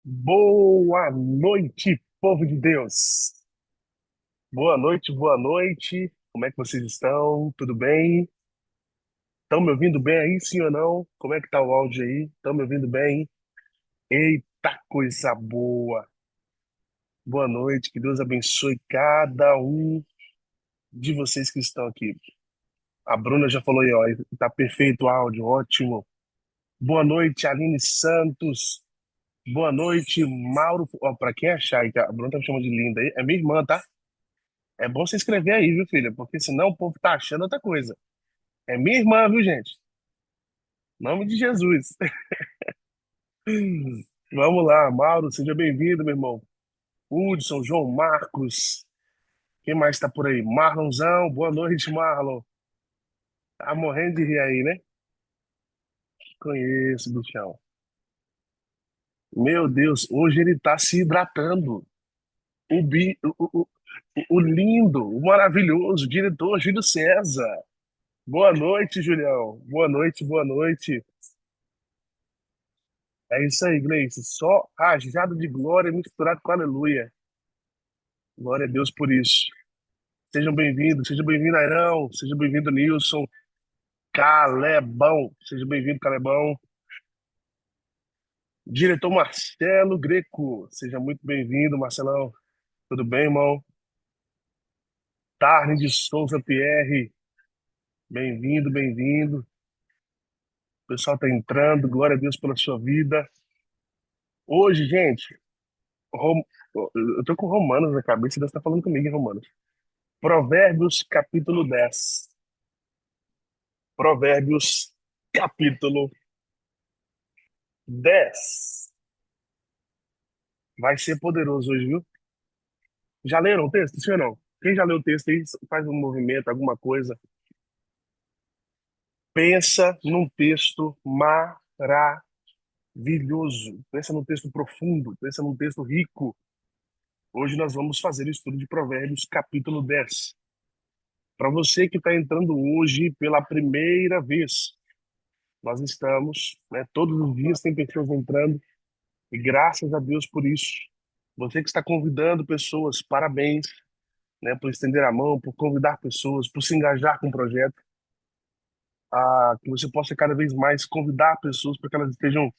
Boa noite, povo de Deus. Boa noite, boa noite. Como é que vocês estão? Tudo bem? Estão me ouvindo bem aí, sim ou não? Como é que tá o áudio aí? Estão me ouvindo bem? Eita, coisa boa. Boa noite, que Deus abençoe cada um de vocês que estão aqui. A Bruna já falou aí, ó, tá perfeito o áudio, ótimo. Boa noite, Aline Santos. Boa noite, Mauro. Ó, pra quem achar que a Bruna tá me chamando de linda aí, é minha irmã, tá? É bom você escrever aí, viu, filha? Porque senão o povo tá achando outra coisa. É minha irmã, viu, gente? Em nome de Jesus. Vamos lá, Mauro, seja bem-vindo, meu irmão. Hudson, João Marcos. Quem mais tá por aí? Marlonzão, boa noite, Marlon. Tá morrendo de rir aí, né? Conheço, bichão. Meu Deus, hoje ele tá se hidratando. O lindo, o maravilhoso diretor Júlio César. Boa noite, Julião. Boa noite, boa noite. É isso aí, Gleice. Só rajado de glória misturado com aleluia. Glória a Deus por isso. Seja bem-vindo, Airão, seja bem-vindo, Nilson, Calebão, seja bem-vindo, Calebão. Diretor Marcelo Greco, seja muito bem-vindo, Marcelão. Tudo bem, irmão? Tarne de Souza Pierre, bem-vindo, bem-vindo. O pessoal tá entrando, glória a Deus pela sua vida. Hoje, gente, Rom- eu tô com Romanos na cabeça, Deus tá falando comigo em Romanos. Provérbios, capítulo 10. Provérbios, capítulo 10. Vai ser poderoso hoje, viu? Já leram o texto, sim ou não? Quem já leu o texto aí, faz um movimento, alguma coisa. Pensa num texto maravilhoso. Pensa num texto profundo. Pensa num texto rico. Hoje nós vamos fazer o estudo de Provérbios, capítulo 10. Para você que está entrando hoje pela primeira vez, nós estamos, né, todos os dias tem pessoas entrando. E graças a Deus por isso. Você que está convidando pessoas, parabéns, né, por estender a mão, por convidar pessoas, por se engajar com o projeto, que você possa cada vez mais convidar pessoas para que elas estejam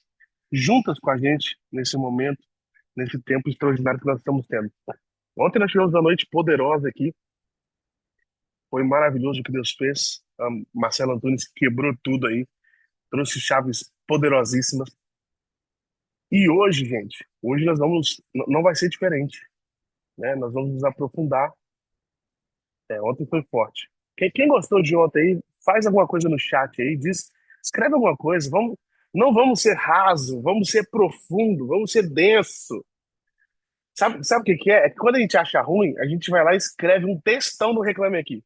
juntas com a gente nesse momento, nesse tempo extraordinário que nós estamos tendo. Ontem nós tivemos uma noite poderosa aqui, foi maravilhoso o que Deus fez. Marcelo Antunes quebrou tudo aí, trouxe chaves poderosíssimas. E hoje, gente, hoje nós vamos, não vai ser diferente, né? Nós vamos nos aprofundar. Ontem foi forte. Quem gostou de ontem aí, faz alguma coisa no chat aí, escreve alguma coisa. Não vamos ser raso, vamos ser profundo, vamos ser denso. Sabe o que que é? É que quando a gente acha ruim, a gente vai lá e escreve um textão no Reclame Aqui.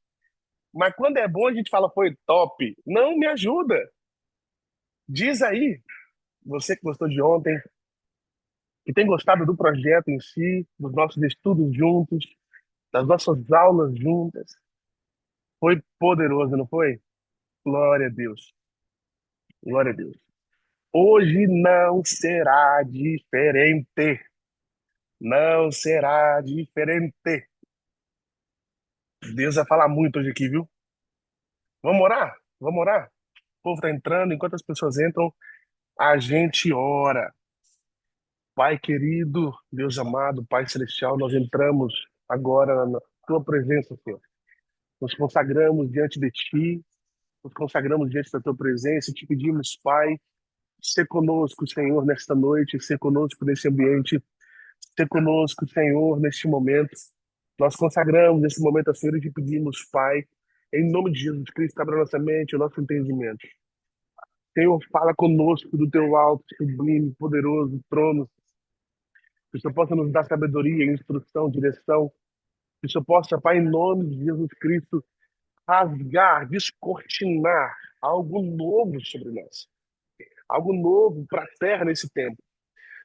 Mas quando é bom, a gente fala, foi top. Não, me ajuda. Diz aí, você que gostou de ontem, que tem gostado do projeto em si, dos nossos estudos juntos, das nossas aulas juntas. Foi poderoso, não foi? Glória a Deus. Glória a Deus. Hoje não será diferente. Não será diferente. Deus vai falar muito hoje aqui, viu? Vamos orar? Vamos orar? O povo está entrando, enquanto as pessoas entram, a gente ora. Pai querido, Deus amado, Pai celestial, nós entramos agora na tua presença, Senhor. Nos consagramos diante de ti, nos consagramos diante da tua presença e te pedimos, Pai, ser conosco, Senhor, nesta noite, ser conosco nesse ambiente. Ser conosco, Senhor, neste momento. Nós consagramos esse momento ao Senhor e te pedimos, Pai, em nome de Jesus Cristo, abra nossa mente, o nosso entendimento. Senhor, fala conosco do teu alto, sublime, poderoso trono. Que o Senhor possa nos dar sabedoria, instrução, direção. Que o Senhor possa, Pai, em nome de Jesus Cristo, rasgar, descortinar algo novo sobre nós. Algo novo para a terra nesse tempo.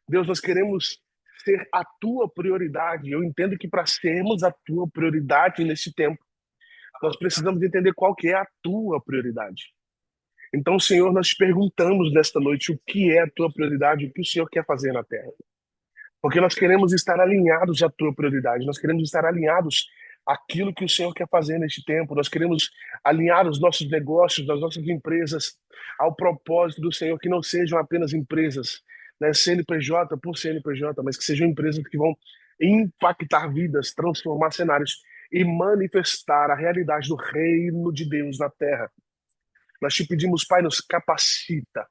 Deus, nós queremos ser a tua prioridade. Eu entendo que para sermos a tua prioridade nesse tempo, nós precisamos entender qual que é a tua prioridade. Então, Senhor, nós te perguntamos nesta noite o que é a tua prioridade, o que o Senhor quer fazer na terra. Porque nós queremos estar alinhados à tua prioridade, nós queremos estar alinhados àquilo que o Senhor quer fazer neste tempo, nós queremos alinhar os nossos negócios, as nossas empresas ao propósito do Senhor, que não sejam apenas empresas, né, CNPJ por CNPJ, mas que sejam empresas que vão impactar vidas, transformar cenários e manifestar a realidade do reino de Deus na terra. Nós te pedimos, Pai, nos capacita,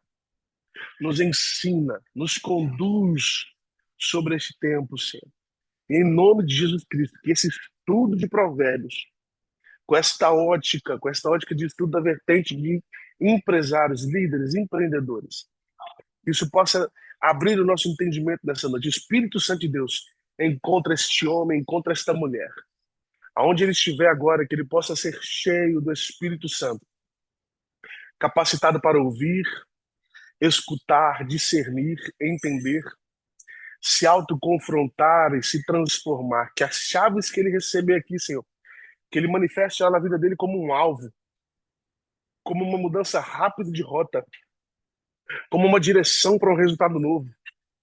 nos ensina, nos conduz sobre este tempo, Senhor. E em nome de Jesus Cristo, que esse estudo de provérbios, com esta ótica de estudo da vertente de empresários, líderes, empreendedores, que isso possa abrir o nosso entendimento nessa noite. O Espírito Santo de Deus encontra este homem, encontra esta mulher. Aonde ele estiver agora, que ele possa ser cheio do Espírito Santo, capacitado para ouvir, escutar, discernir, entender, se autoconfrontar e se transformar. Que as chaves que ele receber aqui, Senhor, que ele manifeste ela na vida dele como um alvo, como uma mudança rápida de rota, como uma direção para um resultado novo.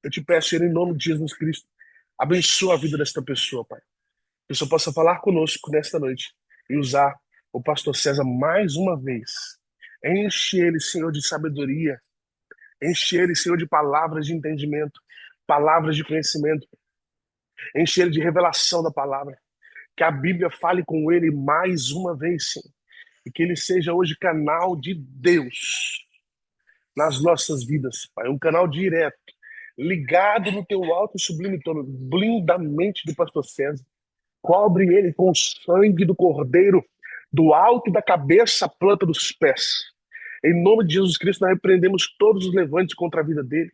Eu te peço, Senhor, em nome de Jesus Cristo, abençoa a vida desta pessoa, Pai. Que o Senhor possa falar conosco nesta noite e usar o pastor César mais uma vez. Enche ele, Senhor, de sabedoria. Enche ele, Senhor, de palavras de entendimento, palavras de conhecimento. Enche ele de revelação da palavra. Que a Bíblia fale com ele mais uma vez, Senhor. E que ele seja hoje canal de Deus nas nossas vidas, Pai. Um canal direto, ligado no teu alto e sublime trono. Blinda a mente do pastor César. Cobre ele com o sangue do Cordeiro, do alto da cabeça à planta dos pés. Em nome de Jesus Cristo, nós repreendemos todos os levantes contra a vida dele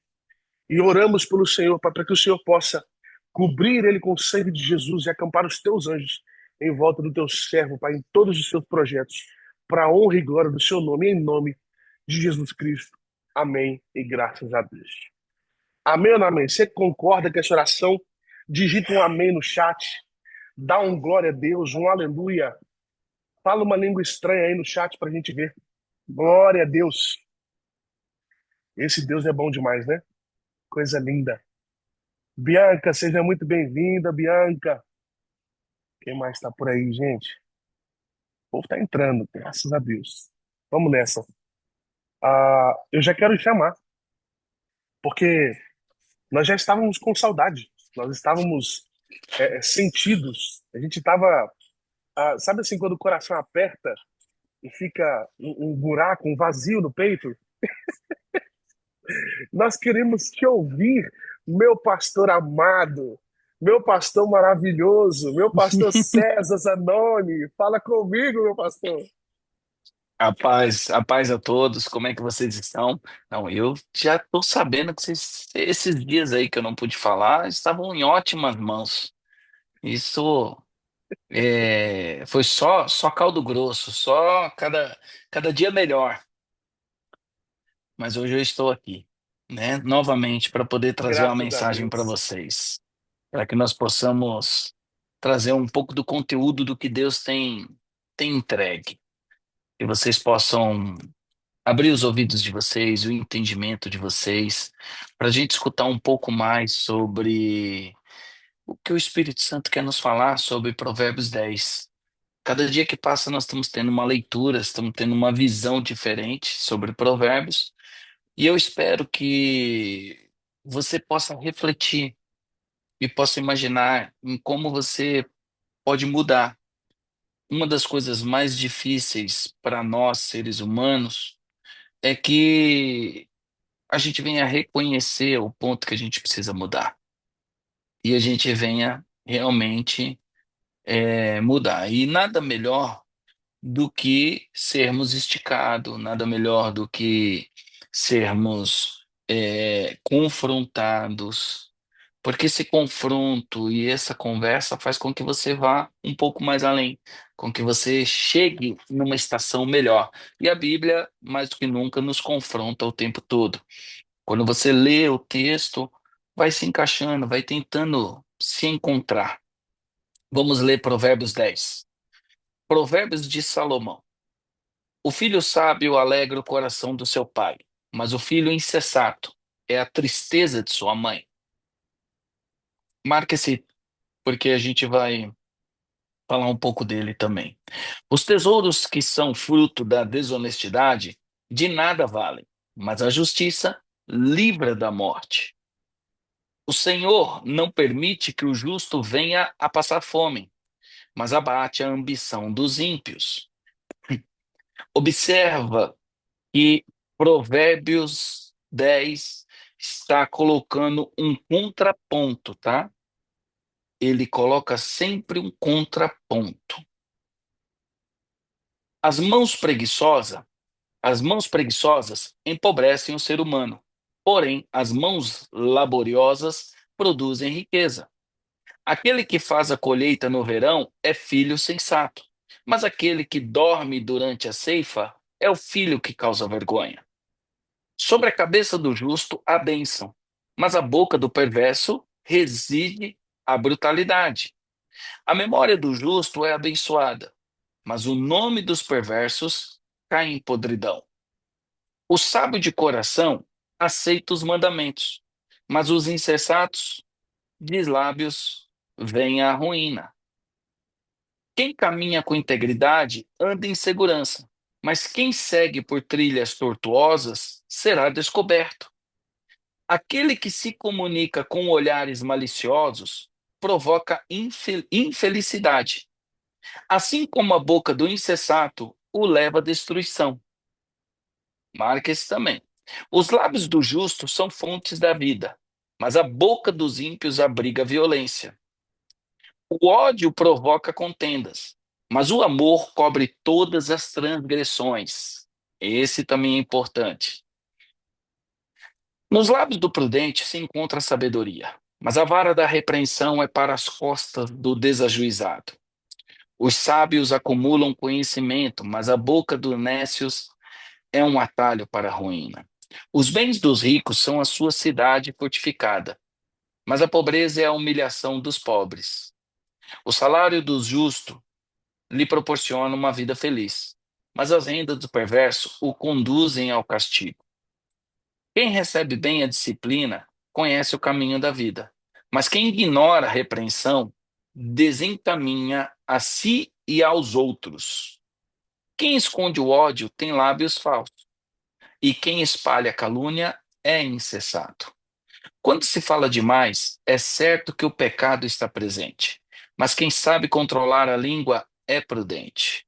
e oramos pelo Senhor, para que o Senhor possa cobrir ele com o sangue de Jesus e acampar os teus anjos em volta do teu servo, Pai, em todos os seus projetos, para a honra e glória do seu nome, em nome de Jesus Cristo. Amém e graças a Deus. Amém ou não amém? Você concorda com essa oração? Digita um amém no chat. Dá um glória a Deus, um aleluia. Fala uma língua estranha aí no chat para a gente ver. Glória a Deus. Esse Deus é bom demais, né? Coisa linda. Bianca, seja muito bem-vinda, Bianca. Quem mais está por aí, gente? O povo tá entrando, graças a Deus. Vamos nessa. Eu já quero chamar, porque nós já estávamos com saudade. Nós estávamos sentidos. A gente estava, sabe assim, quando o coração aperta e fica um buraco, um vazio no peito? Nós queremos te ouvir, meu pastor amado, meu pastor maravilhoso, meu pastor César Zanoni. Fala comigo, meu pastor. A paz a todos, como é que vocês estão? Não, eu já estou sabendo que esses dias aí que eu não pude falar estavam em ótimas mãos. Isso foi só caldo grosso, só cada dia melhor. Mas hoje eu estou aqui, né, novamente para poder trazer uma Graças a mensagem para Deus. vocês, para que nós possamos trazer um pouco do conteúdo do que Deus tem entregue, que vocês possam abrir os ouvidos de vocês, o entendimento de vocês, para a gente escutar um pouco mais sobre o que o Espírito Santo quer nos falar sobre Provérbios 10. Cada dia que passa, nós estamos tendo uma leitura, estamos tendo uma visão diferente sobre Provérbios, e eu espero que você possa refletir e possa imaginar em como você pode mudar. Uma das coisas mais difíceis para nós, seres humanos, é que a gente venha reconhecer o ponto que a gente precisa mudar e a gente venha realmente mudar. E nada melhor do que sermos esticados, nada melhor do que sermos confrontados, porque esse confronto e essa conversa faz com que você vá um pouco mais além, com que você chegue numa estação melhor. E a Bíblia, mais do que nunca, nos confronta o tempo todo. Quando você lê o texto, vai se encaixando, vai tentando se encontrar. Vamos ler Provérbios 10. Provérbios de Salomão. O filho sábio alegra o coração do seu pai, mas o filho insensato é a tristeza de sua mãe. Marca esse, porque a gente vai falar um pouco dele também. Os tesouros que são fruto da desonestidade de nada valem, mas a justiça livra da morte. O Senhor não permite que o justo venha a passar fome, mas abate a ambição dos ímpios. Observa que Provérbios 10 está colocando um contraponto, tá? Ele coloca sempre um contraponto. As mãos preguiçosas, as mãos preguiçosas empobrecem o ser humano. Porém, as mãos laboriosas produzem riqueza. Aquele que faz a colheita no verão é filho sensato, mas aquele que dorme durante a ceifa é o filho que causa vergonha. Sobre a cabeça do justo há bênção, mas a boca do perverso reside a brutalidade. A memória do justo é abençoada, mas o nome dos perversos cai em podridão. O sábio de coração aceita os mandamentos, mas os insensatos de lábios veem a ruína. Quem caminha com integridade anda em segurança, mas quem segue por trilhas tortuosas será descoberto. Aquele que se comunica com olhares maliciosos provoca infelicidade, assim como a boca do insensato o leva à destruição. Marque esse também. Os lábios do justo são fontes da vida, mas a boca dos ímpios abriga violência. O ódio provoca contendas, mas o amor cobre todas as transgressões. Esse também é importante. Nos lábios do prudente se encontra a sabedoria, mas a vara da repreensão é para as costas do desajuizado. Os sábios acumulam conhecimento, mas a boca dos nécios é um atalho para a ruína. Os bens dos ricos são a sua cidade fortificada, mas a pobreza é a humilhação dos pobres. O salário do justo lhe proporciona uma vida feliz, mas as rendas do perverso o conduzem ao castigo. Quem recebe bem a disciplina conhece o caminho da vida, mas quem ignora a repreensão desencaminha a si e aos outros. Quem esconde o ódio tem lábios falsos, e quem espalha calúnia é insensato. Quando se fala demais, é certo que o pecado está presente, mas quem sabe controlar a língua é prudente.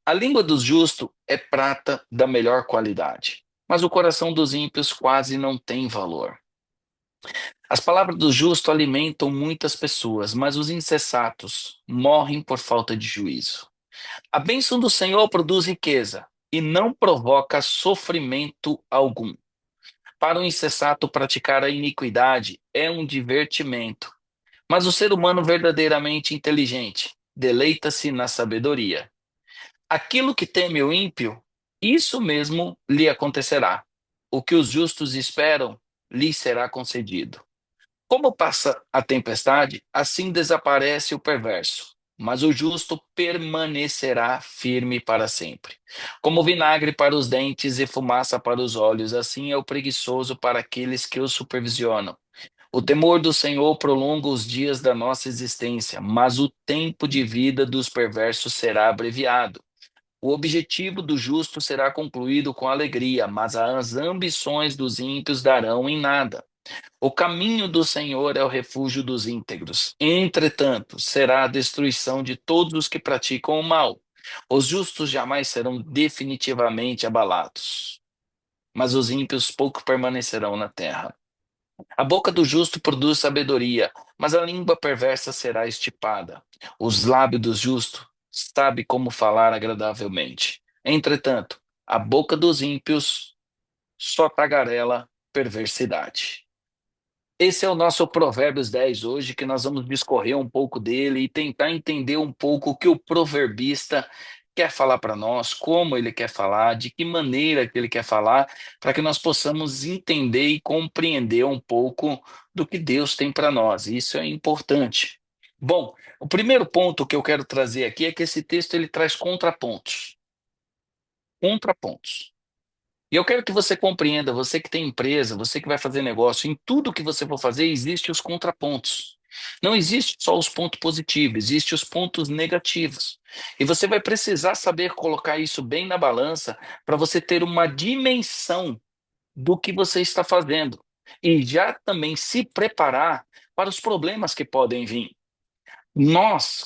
A língua dos justos é prata da melhor qualidade, mas o coração dos ímpios quase não tem valor. As palavras do justo alimentam muitas pessoas, mas os insensatos morrem por falta de juízo. A bênção do Senhor produz riqueza e não provoca sofrimento algum. Para o insensato, praticar a iniquidade é um divertimento, mas o ser humano verdadeiramente inteligente deleita-se na sabedoria. Aquilo que teme o ímpio, isso mesmo lhe acontecerá. O que os justos esperam, lhe será concedido. Como passa a tempestade, assim desaparece o perverso, mas o justo permanecerá firme para sempre. Como vinagre para os dentes e fumaça para os olhos, assim é o preguiçoso para aqueles que o supervisionam. O temor do Senhor prolonga os dias da nossa existência, mas o tempo de vida dos perversos será abreviado. O objetivo do justo será concluído com alegria, mas as ambições dos ímpios darão em nada. O caminho do Senhor é o refúgio dos íntegros. Entretanto, será a destruição de todos os que praticam o mal. Os justos jamais serão definitivamente abalados, mas os ímpios pouco permanecerão na terra. A boca do justo produz sabedoria, mas a língua perversa será estipada. Os lábios do justo sabe como falar agradavelmente. Entretanto, a boca dos ímpios só tagarela perversidade. Esse é o nosso Provérbios 10 hoje, que nós vamos discorrer um pouco dele e tentar entender um pouco o que o proverbista quer falar para nós, como ele quer falar, de que maneira que ele quer falar, para que nós possamos entender e compreender um pouco do que Deus tem para nós. Isso é importante. Bom, o primeiro ponto que eu quero trazer aqui é que esse texto ele traz contrapontos. Contrapontos. E eu quero que você compreenda, você que tem empresa, você que vai fazer negócio, em tudo que você for fazer, existem os contrapontos. Não existe só os pontos positivos, existem os pontos negativos. E você vai precisar saber colocar isso bem na balança para você ter uma dimensão do que você está fazendo e já também se preparar para os problemas que podem vir.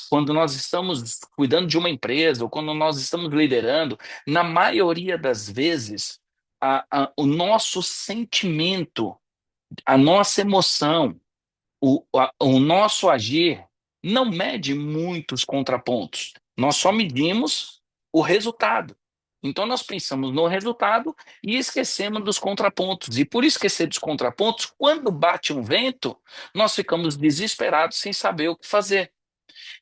Quando nós estamos cuidando de uma empresa ou quando nós estamos liderando, na maioria das vezes, o nosso sentimento, a nossa emoção, o nosso agir não mede muitos contrapontos. Nós só medimos o resultado. Então, nós pensamos no resultado e esquecemos dos contrapontos. E por esquecer dos contrapontos, quando bate um vento, nós ficamos desesperados sem saber o que fazer.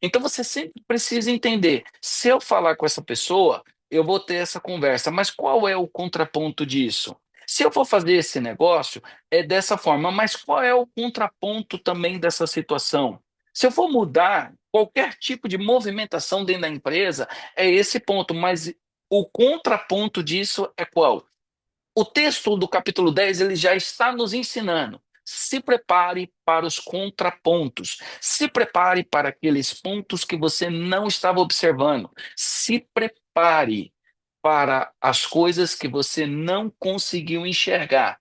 Então você sempre precisa entender, se eu falar com essa pessoa, eu vou ter essa conversa, mas qual é o contraponto disso? Se eu for fazer esse negócio, é dessa forma, mas qual é o contraponto também dessa situação? Se eu for mudar qualquer tipo de movimentação dentro da empresa, é esse ponto, mas o contraponto disso é qual? O texto do capítulo 10 ele já está nos ensinando. Se prepare para os contrapontos. Se prepare para aqueles pontos que você não estava observando. Se prepare para as coisas que você não conseguiu enxergar,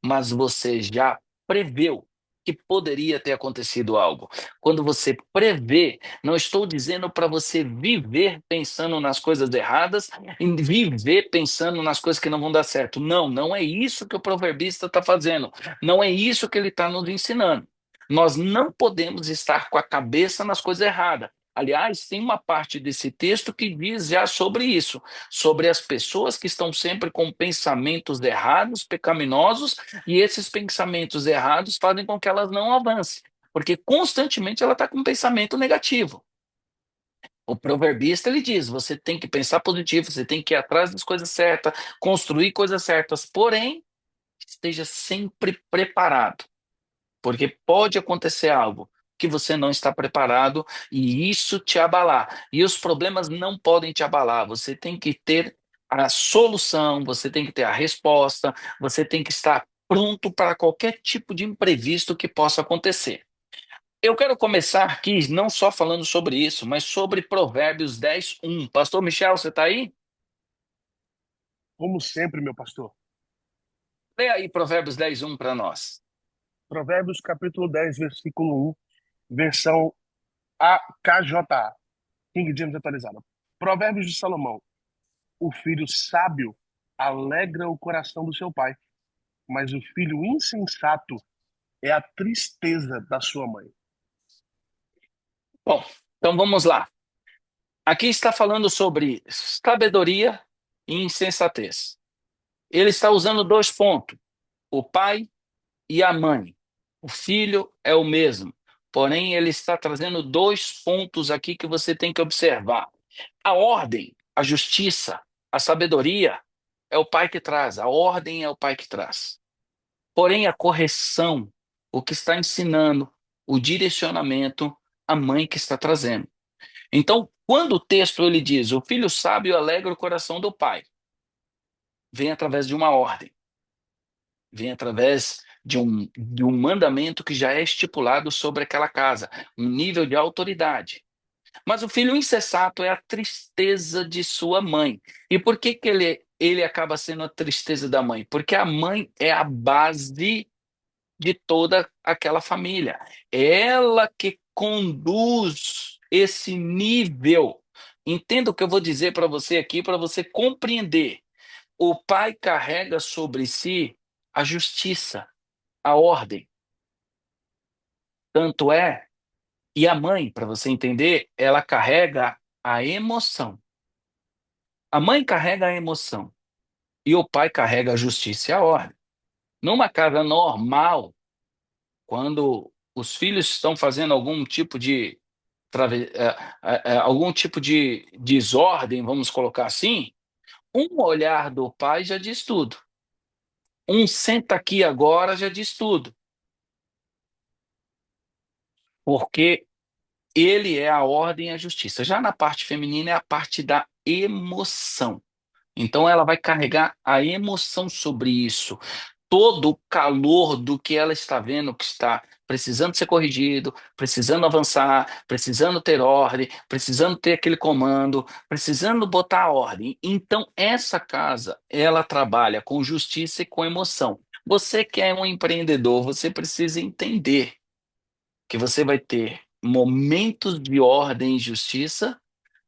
mas você já preveu que poderia ter acontecido algo. Quando você prevê, não estou dizendo para você viver pensando nas coisas erradas e viver pensando nas coisas que não vão dar certo. Não, não é isso que o proverbista está fazendo. Não é isso que ele está nos ensinando. Nós não podemos estar com a cabeça nas coisas erradas. Aliás, tem uma parte desse texto que diz já sobre isso, sobre as pessoas que estão sempre com pensamentos errados, pecaminosos, e esses pensamentos errados fazem com que elas não avancem, porque constantemente ela está com um pensamento negativo. O proverbista ele diz: você tem que pensar positivo, você tem que ir atrás das coisas certas, construir coisas certas, porém, esteja sempre preparado, porque pode acontecer algo que você não está preparado e isso te abalar. E os problemas não podem te abalar. Você tem que ter a solução, você tem que ter a resposta, você tem que estar pronto para qualquer tipo de imprevisto que possa acontecer. Eu quero começar aqui não só falando sobre isso, mas sobre Provérbios 10:1. Pastor Michel, você está aí? Como sempre, meu pastor. Lê aí Provérbios 10:1 para nós. Provérbios capítulo 10, versículo 1, versão AKJA, King James atualizada. Provérbios de Salomão. O filho sábio alegra o coração do seu pai, mas o filho insensato é a tristeza da sua mãe. Bom, então vamos lá. Aqui está falando sobre sabedoria e insensatez. Ele está usando dois pontos: o pai e a mãe. O filho é o mesmo. Porém, ele está trazendo dois pontos aqui que você tem que observar. A ordem, a justiça, a sabedoria é o pai que traz, a ordem é o pai que traz. Porém, a correção, o que está ensinando, o direcionamento, a mãe que está trazendo. Então, quando o texto ele diz, o filho sábio alegra o coração do pai, vem através de uma ordem, vem através de um mandamento que já é estipulado sobre aquela casa, um nível de autoridade. Mas o filho insensato é a tristeza de sua mãe. E por que que ele acaba sendo a tristeza da mãe? Porque a mãe é a base de toda aquela família. Ela que conduz esse nível. Entenda o que eu vou dizer para você aqui, para você compreender. O pai carrega sobre si a justiça, a ordem. Tanto é, e a mãe, para você entender, ela carrega a emoção. A mãe carrega a emoção e o pai carrega a justiça e a ordem. Numa casa normal, quando os filhos estão fazendo algum tipo de desordem, vamos colocar assim, um olhar do pai já diz tudo. Um senta aqui agora já diz tudo, porque ele é a ordem e a justiça. Já na parte feminina é a parte da emoção. Então ela vai carregar a emoção sobre isso, todo o calor do que ela está vendo, que está precisando ser corrigido, precisando avançar, precisando ter ordem, precisando ter aquele comando, precisando botar a ordem. Então, essa casa, ela trabalha com justiça e com emoção. Você que é um empreendedor, você precisa entender que você vai ter momentos de ordem e justiça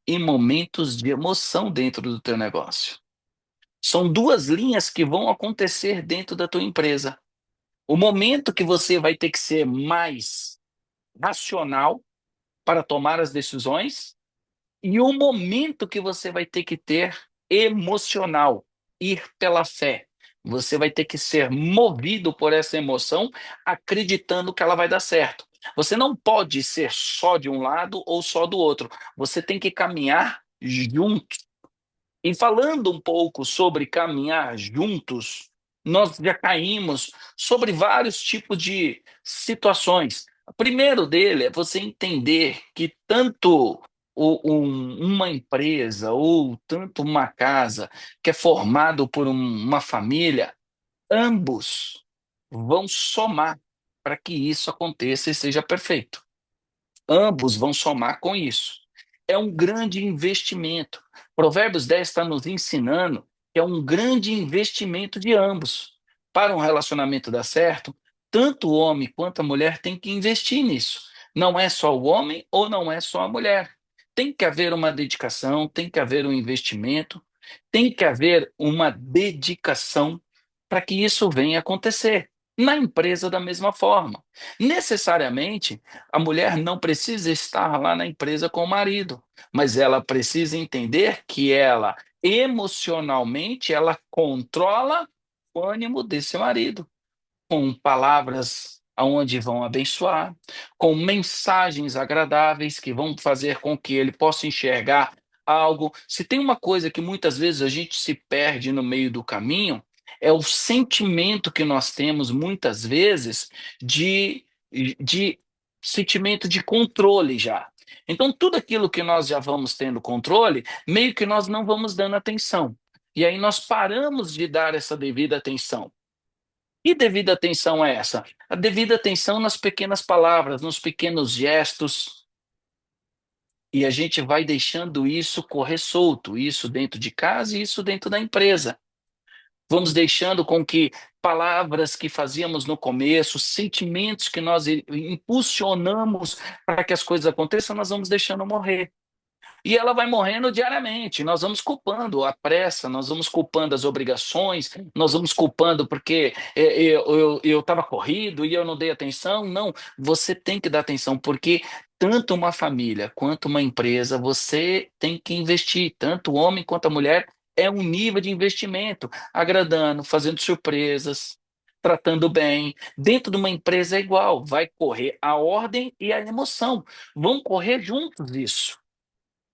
e momentos de emoção dentro do teu negócio. São duas linhas que vão acontecer dentro da tua empresa. O momento que você vai ter que ser mais racional para tomar as decisões e o momento que você vai ter que ter emocional, ir pela fé. Você vai ter que ser movido por essa emoção, acreditando que ela vai dar certo. Você não pode ser só de um lado ou só do outro. Você tem que caminhar junto. E falando um pouco sobre caminhar juntos, nós já caímos sobre vários tipos de situações. O primeiro dele é você entender que tanto uma empresa ou tanto uma casa que é formado por uma família, ambos vão somar para que isso aconteça e seja perfeito. Ambos vão somar com isso. É um grande investimento. Provérbios 10 está nos ensinando que é um grande investimento de ambos. Para um relacionamento dar certo, tanto o homem quanto a mulher têm que investir nisso. Não é só o homem ou não é só a mulher. Tem que haver uma dedicação, tem que haver um investimento, tem que haver uma dedicação para que isso venha acontecer. Na empresa, da mesma forma. Necessariamente, a mulher não precisa estar lá na empresa com o marido, mas ela precisa entender que ela, emocionalmente, ela controla o ânimo desse marido com palavras aonde vão abençoar, com mensagens agradáveis que vão fazer com que ele possa enxergar algo. Se tem uma coisa que muitas vezes a gente se perde no meio do caminho, é o sentimento que nós temos muitas vezes de, de sentimento de controle já. Então, tudo aquilo que nós já vamos tendo controle, meio que nós não vamos dando atenção. E aí nós paramos de dar essa devida atenção. E devida atenção é essa? A devida atenção nas pequenas palavras, nos pequenos gestos, e a gente vai deixando isso correr solto, isso dentro de casa e isso dentro da empresa. Vamos deixando com que palavras que fazíamos no começo, sentimentos que nós impulsionamos para que as coisas aconteçam, nós vamos deixando morrer. E ela vai morrendo diariamente. Nós vamos culpando a pressa, nós vamos culpando as obrigações, nós vamos culpando porque eu estava corrido e eu não dei atenção. Não, você tem que dar atenção, porque tanto uma família quanto uma empresa, você tem que investir, tanto o homem quanto a mulher, é um nível de investimento, agradando, fazendo surpresas, tratando bem. Dentro de uma empresa é igual, vai correr a ordem e a emoção, vão correr juntos isso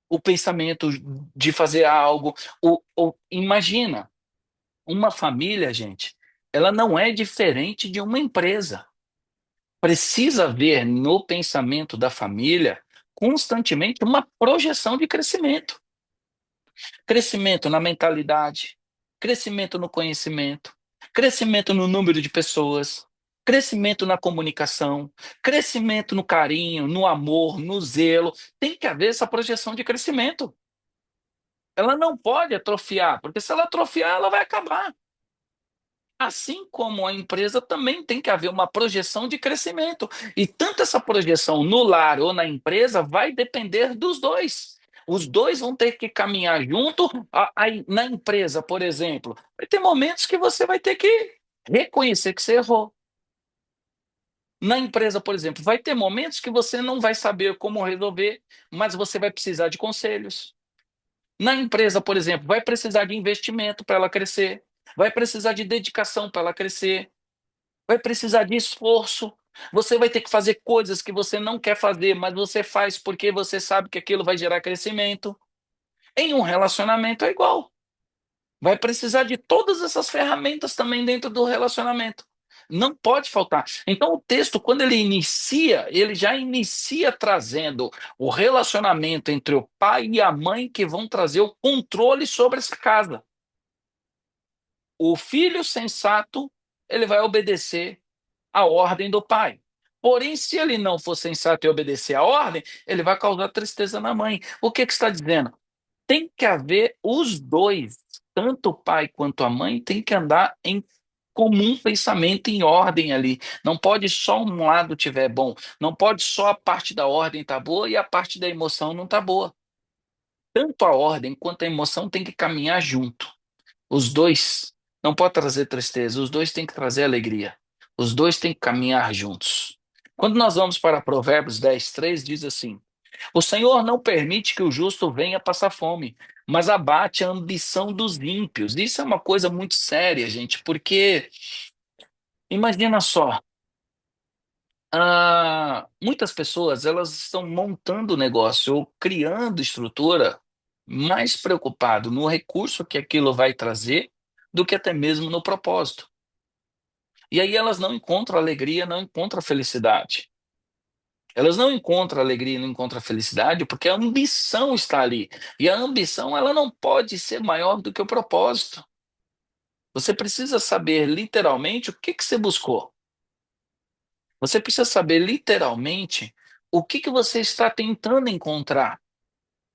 o pensamento de fazer algo. Imagina, uma família, gente, ela não é diferente de uma empresa. Precisa haver no pensamento da família constantemente uma projeção de crescimento. Crescimento na mentalidade, crescimento no conhecimento, crescimento no número de pessoas, crescimento na comunicação, crescimento no carinho, no amor, no zelo. Tem que haver essa projeção de crescimento. Ela não pode atrofiar, porque se ela atrofiar, ela vai acabar. Assim como a empresa também tem que haver uma projeção de crescimento. E tanto essa projeção no lar ou na empresa vai depender dos dois. Os dois vão ter que caminhar junto. Na empresa, por exemplo, vai ter momentos que você vai ter que reconhecer que você errou. Na empresa, por exemplo, vai ter momentos que você não vai saber como resolver, mas você vai precisar de conselhos. Na empresa, por exemplo, vai precisar de investimento para ela crescer, vai precisar de dedicação para ela crescer, vai precisar de esforço. Você vai ter que fazer coisas que você não quer fazer, mas você faz porque você sabe que aquilo vai gerar crescimento. Em um relacionamento é igual. Vai precisar de todas essas ferramentas também dentro do relacionamento. Não pode faltar. Então, o texto, quando ele inicia, ele já inicia trazendo o relacionamento entre o pai e a mãe que vão trazer o controle sobre essa casa. O filho sensato, ele vai obedecer à ordem do pai. Porém, se ele não for sensato e obedecer à ordem, ele vai causar tristeza na mãe. O que que está dizendo? Tem que haver os dois, tanto o pai quanto a mãe, tem que andar em comum pensamento, em ordem ali. Não pode só um lado tiver bom, não pode só a parte da ordem estar boa e a parte da emoção não estar boa. Tanto a ordem quanto a emoção tem que caminhar junto. Os dois não pode trazer tristeza, os dois têm que trazer alegria. Os dois têm que caminhar juntos. Quando nós vamos para Provérbios 10:3 diz assim: o Senhor não permite que o justo venha passar fome, mas abate a ambição dos ímpios. Isso é uma coisa muito séria, gente, porque imagina só, muitas pessoas elas estão montando negócio ou criando estrutura mais preocupado no recurso que aquilo vai trazer do que até mesmo no propósito. E aí elas não encontram alegria, não encontram felicidade. Elas não encontram alegria, não encontram felicidade, porque a ambição está ali. E a ambição, ela não pode ser maior do que o propósito. Você precisa saber literalmente o que que você buscou. Você precisa saber literalmente o que que você está tentando encontrar.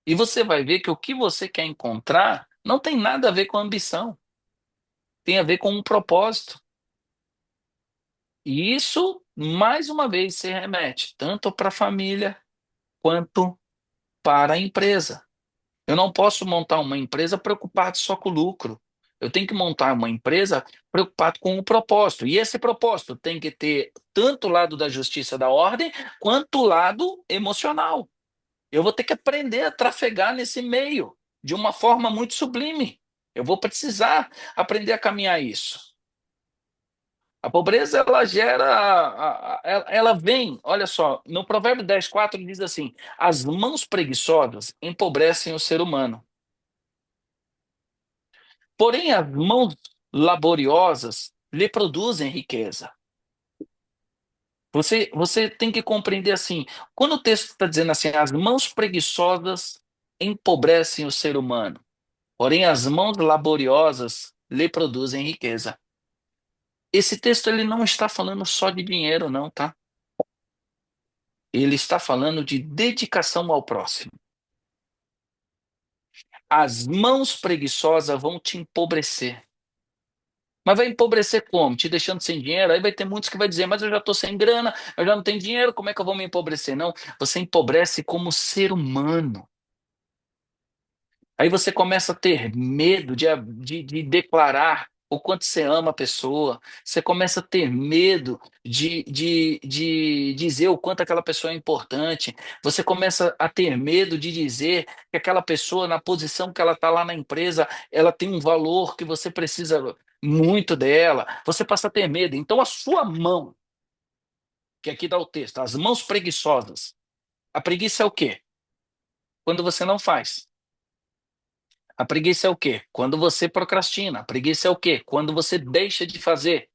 E você vai ver que o que você quer encontrar não tem nada a ver com ambição, tem a ver com um propósito. E isso, mais uma vez, se remete tanto para a família quanto para a empresa. Eu não posso montar uma empresa preocupado só com o lucro. Eu tenho que montar uma empresa preocupado com o propósito. E esse propósito tem que ter tanto o lado da justiça da ordem, quanto o lado emocional. Eu vou ter que aprender a trafegar nesse meio de uma forma muito sublime. Eu vou precisar aprender a caminhar isso. A pobreza, ela gera, ela vem, olha só, no Provérbio 10:4 diz assim: as mãos preguiçosas empobrecem o ser humano. Porém, as mãos laboriosas lhe produzem riqueza. Você tem que compreender assim, quando o texto está dizendo assim, as mãos preguiçosas empobrecem o ser humano, porém as mãos laboriosas lhe produzem riqueza. Esse texto ele não está falando só de dinheiro, não, tá? Ele está falando de dedicação ao próximo. As mãos preguiçosas vão te empobrecer. Mas vai empobrecer como? Te deixando sem dinheiro? Aí vai ter muitos que vai dizer, mas eu já estou sem grana, eu já não tenho dinheiro, como é que eu vou me empobrecer? Não, você empobrece como ser humano. Aí você começa a ter medo de declarar o quanto você ama a pessoa. Você começa a ter medo de dizer o quanto aquela pessoa é importante. Você começa a ter medo de dizer que aquela pessoa, na posição que ela está lá na empresa, ela tem um valor que você precisa muito dela. Você passa a ter medo. Então, a sua mão, que aqui dá o texto, as mãos preguiçosas. A preguiça é o quê? Quando você não faz. A preguiça é o quê? Quando você procrastina. A preguiça é o quê? Quando você deixa de fazer.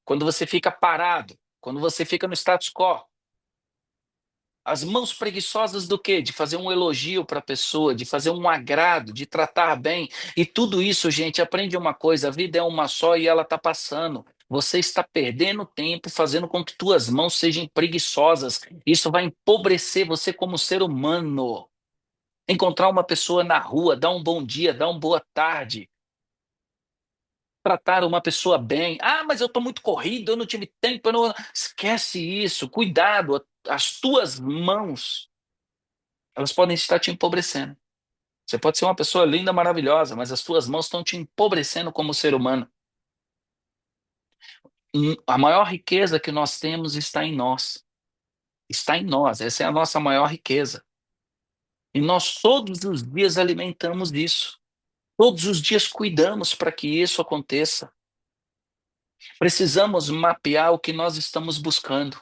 Quando você fica parado. Quando você fica no status quo. As mãos preguiçosas do quê? De fazer um elogio para a pessoa, de fazer um agrado, de tratar bem. E tudo isso, gente, aprende uma coisa: a vida é uma só e ela está passando. Você está perdendo tempo fazendo com que tuas mãos sejam preguiçosas. Isso vai empobrecer você como ser humano. Encontrar uma pessoa na rua, dar um bom dia, dar uma boa tarde, tratar uma pessoa bem. Ah, mas eu estou muito corrido, eu não tive tempo. Eu não... Esquece isso. Cuidado, as tuas mãos, elas podem estar te empobrecendo. Você pode ser uma pessoa linda, maravilhosa, mas as tuas mãos estão te empobrecendo como ser humano. A maior riqueza que nós temos está em nós. Está em nós. Essa é a nossa maior riqueza. E nós todos os dias alimentamos isso. Todos os dias cuidamos para que isso aconteça. Precisamos mapear o que nós estamos buscando.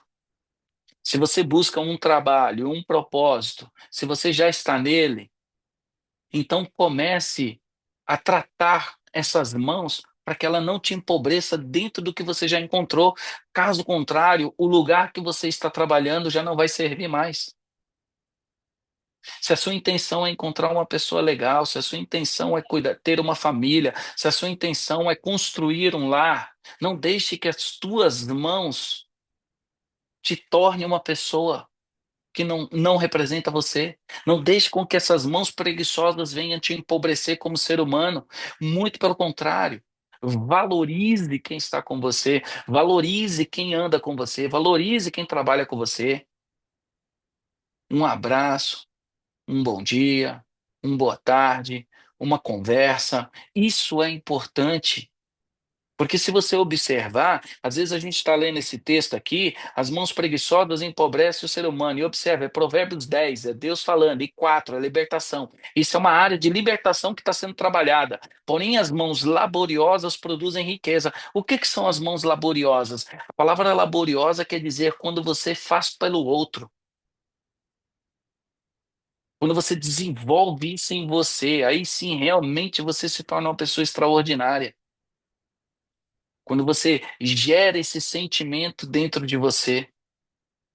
Se você busca um trabalho, um propósito, se você já está nele, então comece a tratar essas mãos para que ela não te empobreça dentro do que você já encontrou. Caso contrário, o lugar que você está trabalhando já não vai servir mais. Se a sua intenção é encontrar uma pessoa legal, se a sua intenção é cuidar, ter uma família, se a sua intenção é construir um lar, não deixe que as tuas mãos te torne uma pessoa que não representa você. Não deixe com que essas mãos preguiçosas venham te empobrecer como ser humano. Muito pelo contrário. Valorize quem está com você, valorize quem anda com você, valorize quem trabalha com você. Um abraço, um bom dia, boa tarde, uma conversa. Isso é importante. Porque se você observar, às vezes a gente está lendo esse texto aqui, as mãos preguiçosas empobrecem o ser humano. E observa, é Provérbios 10, é Deus falando, e 4, é libertação. Isso é uma área de libertação que está sendo trabalhada. Porém, as mãos laboriosas produzem riqueza. O que que são as mãos laboriosas? A palavra laboriosa quer dizer quando você faz pelo outro. Quando você desenvolve isso em você, aí sim realmente você se torna uma pessoa extraordinária. Quando você gera esse sentimento dentro de você,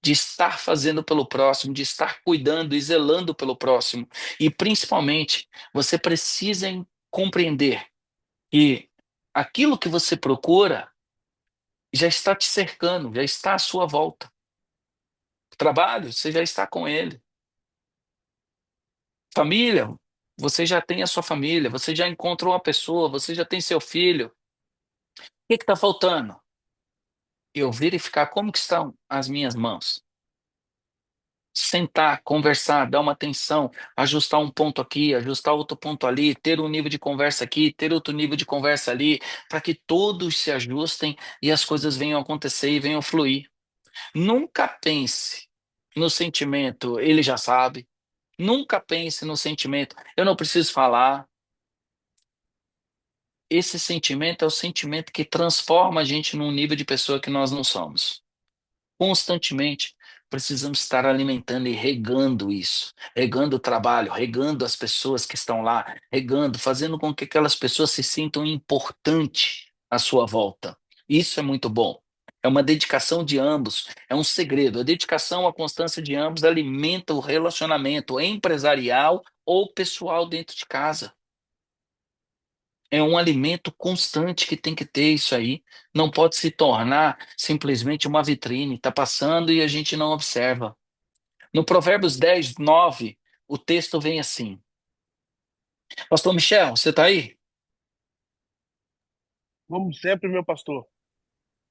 de estar fazendo pelo próximo, de estar cuidando e zelando pelo próximo. E principalmente, você precisa compreender que aquilo que você procura já está te cercando, já está à sua volta. O trabalho, você já está com ele. Família, você já tem a sua família, você já encontrou uma pessoa, você já tem seu filho. O que está faltando? Eu verificar como que estão as minhas mãos. Sentar, conversar, dar uma atenção, ajustar um ponto aqui, ajustar outro ponto ali, ter um nível de conversa aqui, ter outro nível de conversa ali, para que todos se ajustem e as coisas venham acontecer e venham fluir. Nunca pense no sentimento, ele já sabe. Nunca pense no sentimento, eu não preciso falar. Esse sentimento é o sentimento que transforma a gente num nível de pessoa que nós não somos. Constantemente precisamos estar alimentando e regando isso, regando o trabalho, regando as pessoas que estão lá, regando, fazendo com que aquelas pessoas se sintam importantes à sua volta. Isso é muito bom. É uma dedicação de ambos, é um segredo. A dedicação, a constância de ambos alimenta o relacionamento empresarial ou pessoal dentro de casa. É um alimento constante que tem que ter isso aí. Não pode se tornar simplesmente uma vitrine. Está passando e a gente não observa. No Provérbios 10, 9, o texto vem assim. Pastor Michel, você está aí? Vamos sempre, meu pastor.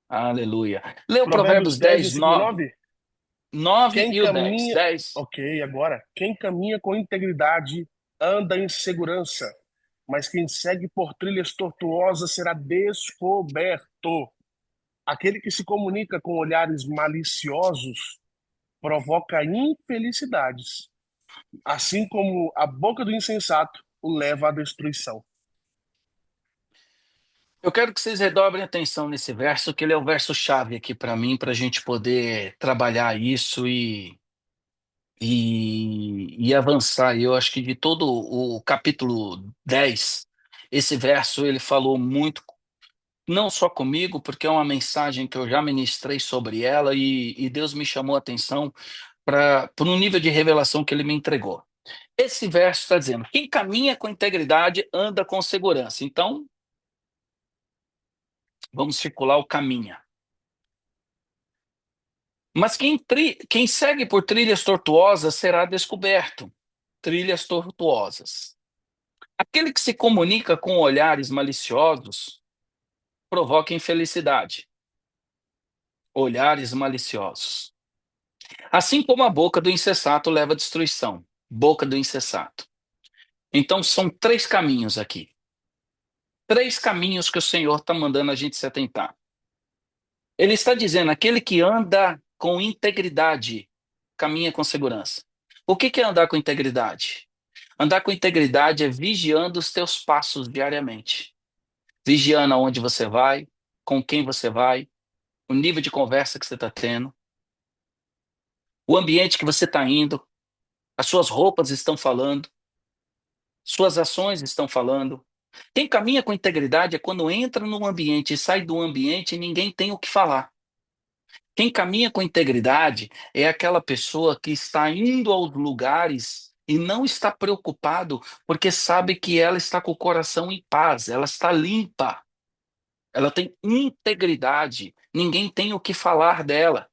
Aleluia. Lê o Provérbios Provérbios 10, 10, versículo 9, 9. 9 Quem e o 10. caminha. 10. Ok, agora. Quem caminha com integridade anda em segurança, mas quem segue por trilhas tortuosas será descoberto. Aquele que se comunica com olhares maliciosos provoca infelicidades, assim como a boca do insensato o leva à destruição. Eu quero que vocês redobrem atenção nesse verso, que ele é o verso-chave aqui para mim, para a gente poder trabalhar isso e avançar. Eu acho que de todo o capítulo 10, esse verso ele falou muito, não só comigo, porque é uma mensagem que eu já ministrei sobre ela e Deus me chamou a atenção para um nível de revelação que ele me entregou. Esse verso está dizendo: quem caminha com integridade anda com segurança. Então, vamos circular o caminha. Mas quem segue por trilhas tortuosas será descoberto. Trilhas tortuosas. Aquele que se comunica com olhares maliciosos provoca infelicidade. Olhares maliciosos. Assim como a boca do insensato leva à destruição. Boca do insensato. Então são três caminhos aqui. Três caminhos que o Senhor está mandando a gente se atentar. Ele está dizendo: aquele que anda com integridade caminha com segurança. O que que é andar com integridade? Andar com integridade é vigiando os teus passos diariamente. Vigiando aonde você vai, com quem você vai, o nível de conversa que você está tendo, o ambiente que você está indo, as suas roupas estão falando, suas ações estão falando. Quem caminha com integridade é quando entra num ambiente e sai do ambiente e ninguém tem o que falar. Quem caminha com integridade é aquela pessoa que está indo aos lugares e não está preocupado, porque sabe que ela está com o coração em paz, ela está limpa, ela tem integridade, ninguém tem o que falar dela.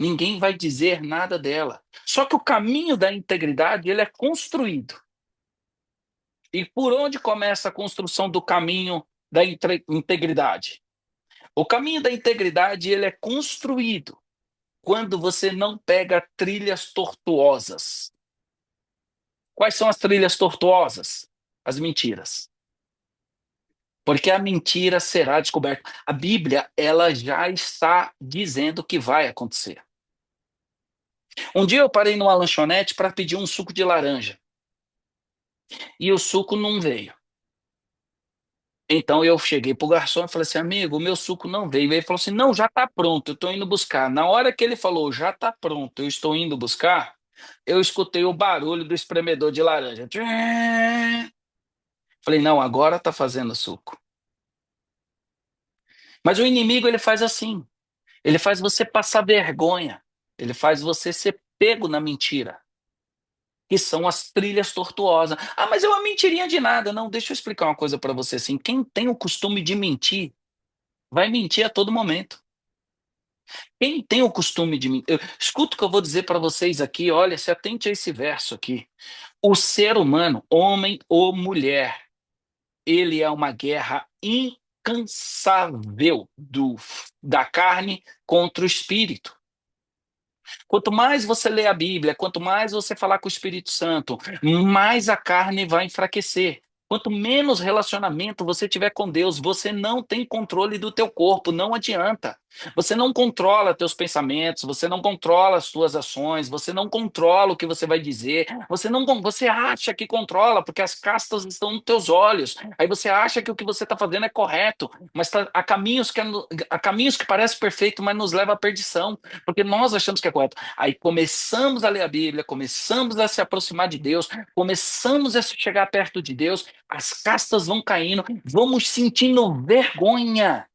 Ninguém vai dizer nada dela. Só que o caminho da integridade, ele é construído. E por onde começa a construção do caminho da integridade? O caminho da integridade, ele é construído quando você não pega trilhas tortuosas. Quais são as trilhas tortuosas? As mentiras. Porque a mentira será descoberta. A Bíblia, ela já está dizendo que vai acontecer. Um dia eu parei numa lanchonete para pedir um suco de laranja. E o suco não veio. Então eu cheguei pro garçom e falei assim, amigo, o meu suco não veio. Ele falou assim, não, já está pronto, eu estou indo buscar. Na hora que ele falou, já está pronto, eu estou indo buscar, eu escutei o barulho do espremedor de laranja. Falei, não, agora está fazendo suco. Mas o inimigo, ele faz assim. Ele faz você passar vergonha. Ele faz você ser pego na mentira. Que são as trilhas tortuosas. Ah, mas é uma mentirinha de nada. Não, deixa eu explicar uma coisa para você assim. Quem tem o costume de mentir, vai mentir a todo momento. Quem tem o costume de mentir. Escuta o que eu vou dizer para vocês aqui. Olha, se atente a esse verso aqui. O ser humano, homem ou mulher, ele é uma guerra incansável da carne contra o espírito. Quanto mais você lê a Bíblia, quanto mais você falar com o Espírito Santo, mais a carne vai enfraquecer. Quanto menos relacionamento você tiver com Deus, você não tem controle do teu corpo, não adianta. Você não controla teus pensamentos, você não controla as tuas ações, você não controla o que você vai dizer, você acha que controla porque as castas estão nos teus olhos. Aí você acha que o que você está fazendo é correto, mas há caminhos que parecem perfeitos, mas nos leva à perdição porque nós achamos que é correto. Aí começamos a ler a Bíblia, começamos a se aproximar de Deus, começamos a chegar perto de Deus, as castas vão caindo, vamos sentindo vergonha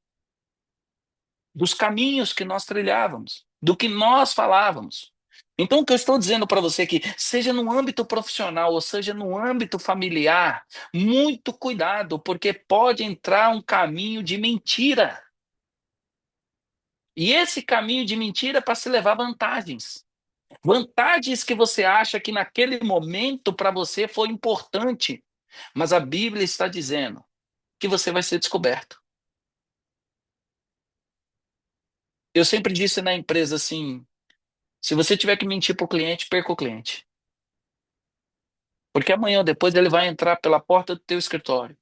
dos caminhos que nós trilhávamos, do que nós falávamos. Então, o que eu estou dizendo para você é que, seja no âmbito profissional ou seja no âmbito familiar, muito cuidado, porque pode entrar um caminho de mentira. E esse caminho de mentira é para se levar vantagens. Vantagens que você acha que naquele momento para você foi importante, mas a Bíblia está dizendo que você vai ser descoberto. Eu sempre disse na empresa assim: se você tiver que mentir para o cliente, perca o cliente. Porque amanhã ou depois ele vai entrar pela porta do teu escritório,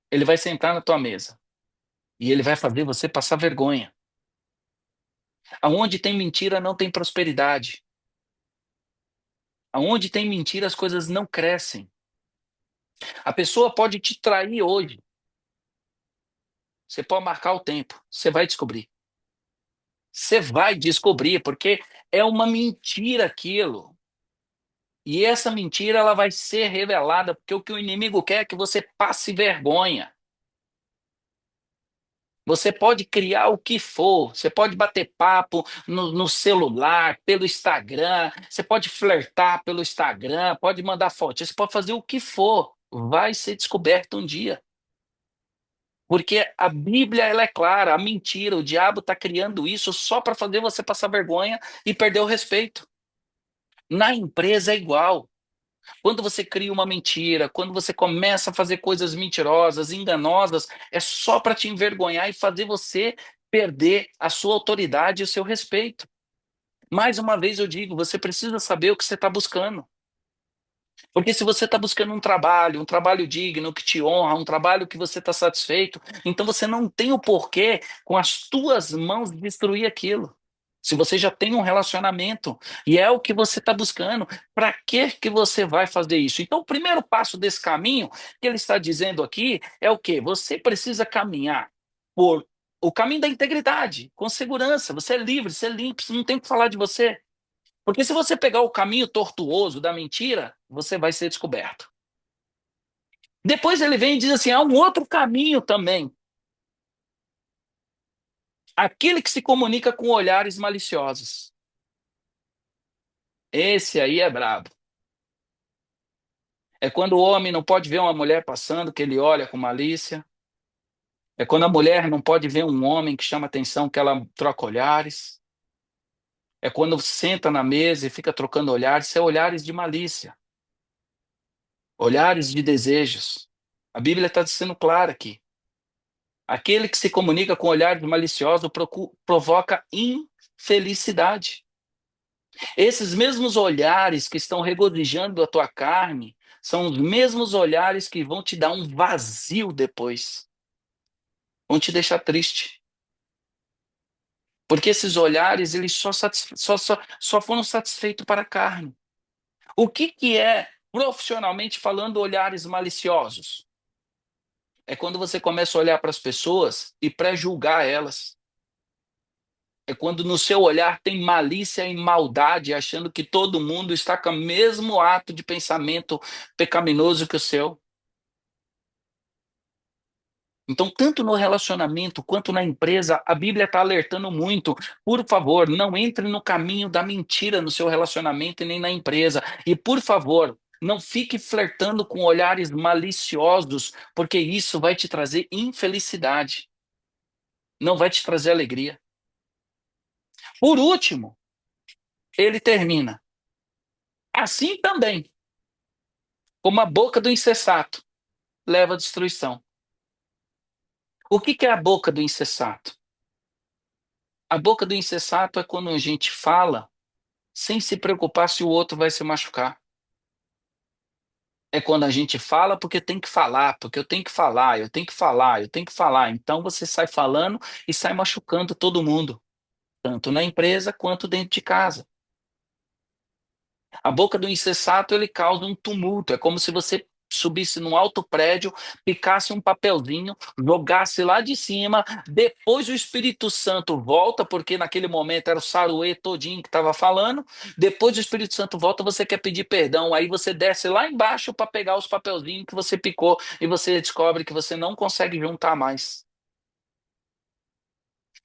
ele vai sentar na tua mesa e ele vai fazer você passar vergonha. Aonde tem mentira não tem prosperidade. Aonde tem mentira as coisas não crescem. A pessoa pode te trair hoje. Você pode marcar o tempo, você vai descobrir. Você vai descobrir, porque é uma mentira aquilo. E essa mentira ela vai ser revelada, porque o que o inimigo quer é que você passe vergonha. Você pode criar o que for, você pode bater papo no celular, pelo Instagram, você pode flertar pelo Instagram, pode mandar foto, você pode fazer o que for, vai ser descoberto um dia. Porque a Bíblia ela é clara, a mentira, o diabo está criando isso só para fazer você passar vergonha e perder o respeito. Na empresa é igual. Quando você cria uma mentira, quando você começa a fazer coisas mentirosas, enganosas, é só para te envergonhar e fazer você perder a sua autoridade e o seu respeito. Mais uma vez eu digo, você precisa saber o que você está buscando. Porque se você está buscando um trabalho digno, que te honra, um trabalho que você está satisfeito, então você não tem o porquê, com as tuas mãos, destruir aquilo. Se você já tem um relacionamento e é o que você está buscando, para que você vai fazer isso? Então, o primeiro passo desse caminho que ele está dizendo aqui é o quê? Você precisa caminhar por o caminho da integridade, com segurança. Você é livre, você é limpo, você não tem o que falar de você. Porque se você pegar o caminho tortuoso da mentira, você vai ser descoberto. Depois ele vem e diz assim: há um outro caminho também. Aquele que se comunica com olhares maliciosos. Esse aí é brabo. É quando o homem não pode ver uma mulher passando, que ele olha com malícia. É quando a mulher não pode ver um homem que chama atenção, que ela troca olhares. É quando senta na mesa e fica trocando olhares, são olhares de malícia, olhares de desejos. A Bíblia está sendo clara aqui. Aquele que se comunica com olhares maliciosos provoca infelicidade. Esses mesmos olhares que estão regozijando a tua carne são os mesmos olhares que vão te dar um vazio depois, vão te deixar triste. Porque esses olhares, eles só foram satisfeitos para a carne. O que, que é, profissionalmente falando, olhares maliciosos? É quando você começa a olhar para as pessoas e pré-julgar elas. É quando no seu olhar tem malícia e maldade, achando que todo mundo está com o mesmo ato de pensamento pecaminoso que o seu. Então, tanto no relacionamento quanto na empresa, a Bíblia está alertando muito. Por favor, não entre no caminho da mentira no seu relacionamento e nem na empresa. E, por favor, não fique flertando com olhares maliciosos, porque isso vai te trazer infelicidade, não vai te trazer alegria. Por último, ele termina. Assim também, como a boca do insensato leva à destruição. O que que é a boca do insensato? A boca do insensato é quando a gente fala sem se preocupar se o outro vai se machucar. É quando a gente fala porque tem que falar, porque eu tenho que falar, eu tenho que falar, eu tenho que falar. Então você sai falando e sai machucando todo mundo, tanto na empresa quanto dentro de casa. A boca do insensato ele causa um tumulto. É como se você subisse num alto prédio, picasse um papelzinho, jogasse lá de cima, depois o Espírito Santo volta, porque naquele momento era o saruê todinho que estava falando, depois o Espírito Santo volta, você quer pedir perdão, aí você desce lá embaixo para pegar os papelzinhos que você picou e você descobre que você não consegue juntar mais.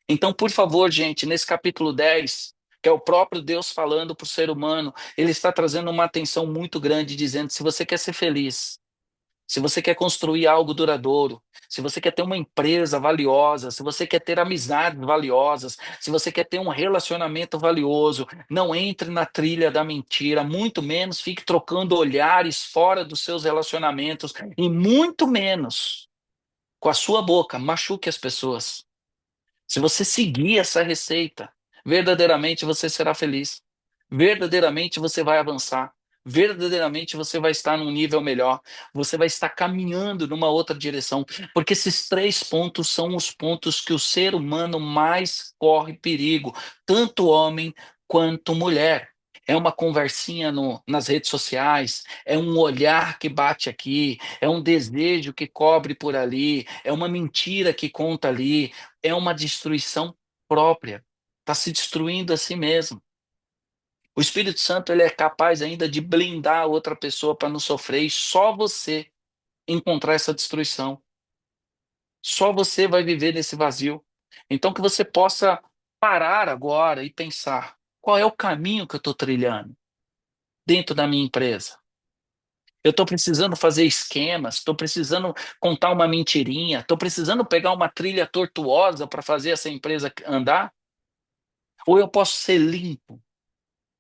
Então, por favor, gente, nesse capítulo 10, que é o próprio Deus falando para o ser humano, ele está trazendo uma atenção muito grande, dizendo: se você quer ser feliz, se você quer construir algo duradouro, se você quer ter uma empresa valiosa, se você quer ter amizades valiosas, se você quer ter um relacionamento valioso, não entre na trilha da mentira, muito menos fique trocando olhares fora dos seus relacionamentos, e muito menos com a sua boca machuque as pessoas. Se você seguir essa receita, verdadeiramente você será feliz. Verdadeiramente você vai avançar. Verdadeiramente você vai estar num nível melhor. Você vai estar caminhando numa outra direção. Porque esses três pontos são os pontos que o ser humano mais corre perigo, tanto homem quanto mulher. É uma conversinha nas redes sociais, é um olhar que bate aqui, é um desejo que cobre por ali, é uma mentira que conta ali, é uma destruição própria. Está se destruindo a si mesmo. O Espírito Santo ele é capaz ainda de blindar a outra pessoa para não sofrer e só você encontrar essa destruição. Só você vai viver nesse vazio. Então que você possa parar agora e pensar: qual é o caminho que eu estou trilhando dentro da minha empresa? Eu estou precisando fazer esquemas, estou precisando contar uma mentirinha, estou precisando pegar uma trilha tortuosa para fazer essa empresa andar? Ou eu posso ser limpo,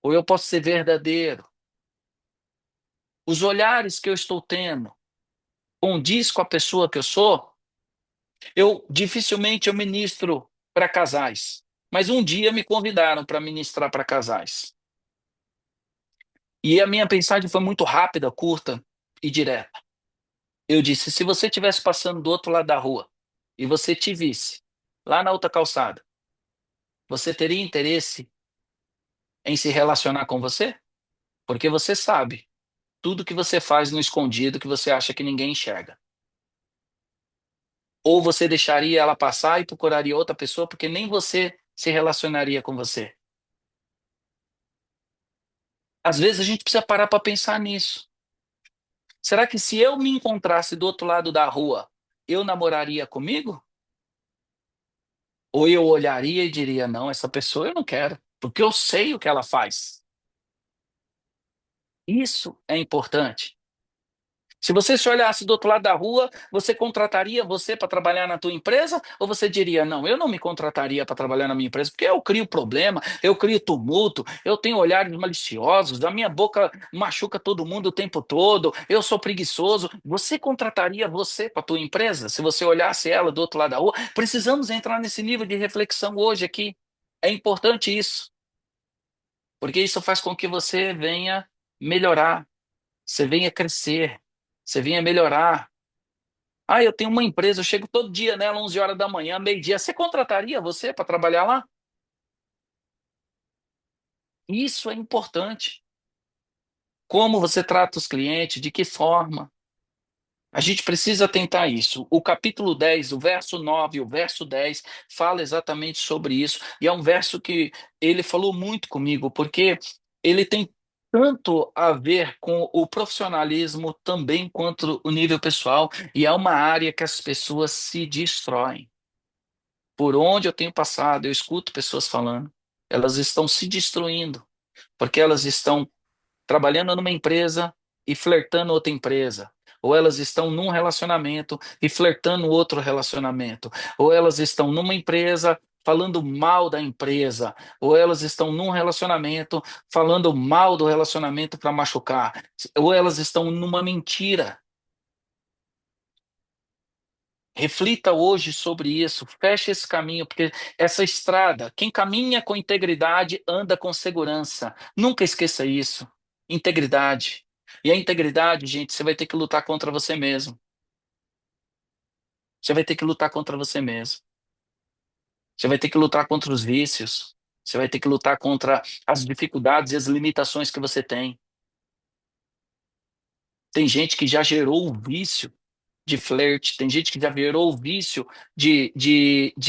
ou eu posso ser verdadeiro. Os olhares que eu estou tendo condiz com a pessoa que eu sou? Eu dificilmente eu ministro para casais, mas um dia me convidaram para ministrar para casais. E a minha mensagem foi muito rápida, curta e direta. Eu disse: se você estivesse passando do outro lado da rua e você te visse lá na outra calçada, você teria interesse em se relacionar com você? Porque você sabe tudo que você faz no escondido que você acha que ninguém enxerga. Ou você deixaria ela passar e procuraria outra pessoa porque nem você se relacionaria com você. Às vezes a gente precisa parar para pensar nisso. Será que se eu me encontrasse do outro lado da rua, eu namoraria comigo? Ou eu olharia e diria: não, essa pessoa eu não quero, porque eu sei o que ela faz. Isso é importante. Se você se olhasse do outro lado da rua, você contrataria você para trabalhar na tua empresa? Ou você diria, não, eu não me contrataria para trabalhar na minha empresa, porque eu crio problema, eu crio tumulto, eu tenho olhares maliciosos, a minha boca machuca todo mundo o tempo todo, eu sou preguiçoso. Você contrataria você para tua empresa? Se você olhasse ela do outro lado da rua? Precisamos entrar nesse nível de reflexão hoje aqui. É importante isso, porque isso faz com que você venha melhorar, você venha crescer, você venha melhorar. Ah, eu tenho uma empresa, eu chego todo dia nela, 11 horas da manhã, meio-dia. Você contrataria você para trabalhar lá? Isso é importante. Como você trata os clientes, de que forma? A gente precisa tentar isso. O capítulo 10, o verso 9, o verso 10 fala exatamente sobre isso. E é um verso que ele falou muito comigo, porque ele tem tanto a ver com o profissionalismo também quanto o nível pessoal, e é uma área que as pessoas se destroem. Por onde eu tenho passado, eu escuto pessoas falando, elas estão se destruindo, porque elas estão trabalhando numa empresa e flertando outra empresa. Ou elas estão num relacionamento e flertando outro relacionamento. Ou elas estão numa empresa falando mal da empresa. Ou elas estão num relacionamento falando mal do relacionamento para machucar. Ou elas estão numa mentira. Reflita hoje sobre isso, feche esse caminho, porque essa estrada, quem caminha com integridade anda com segurança. Nunca esqueça isso. Integridade. E a integridade, gente, você vai ter que lutar contra você mesmo. Você vai ter que lutar contra você mesmo. Você vai ter que lutar contra os vícios. Você vai ter que lutar contra as dificuldades e as limitações que você tem. Tem gente que já gerou o vício de flerte, tem gente que já gerou o vício de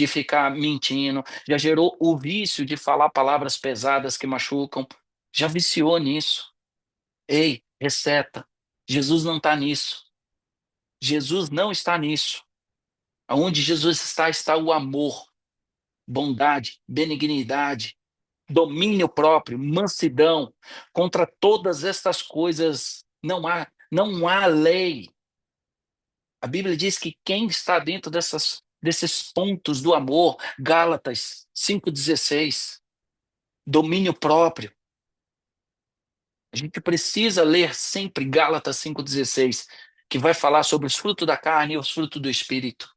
ficar mentindo, já gerou o vício de falar palavras pesadas que machucam, já viciou nisso. Ei, receta. Jesus não está nisso. Jesus não está nisso. Aonde Jesus está, está o amor, bondade, benignidade, domínio próprio, mansidão. Contra todas estas coisas não há lei. A Bíblia diz que quem está dentro desses pontos do amor, Gálatas 5,16, domínio próprio. A gente precisa ler sempre Gálatas 5,16, que vai falar sobre os frutos da carne e os frutos do espírito.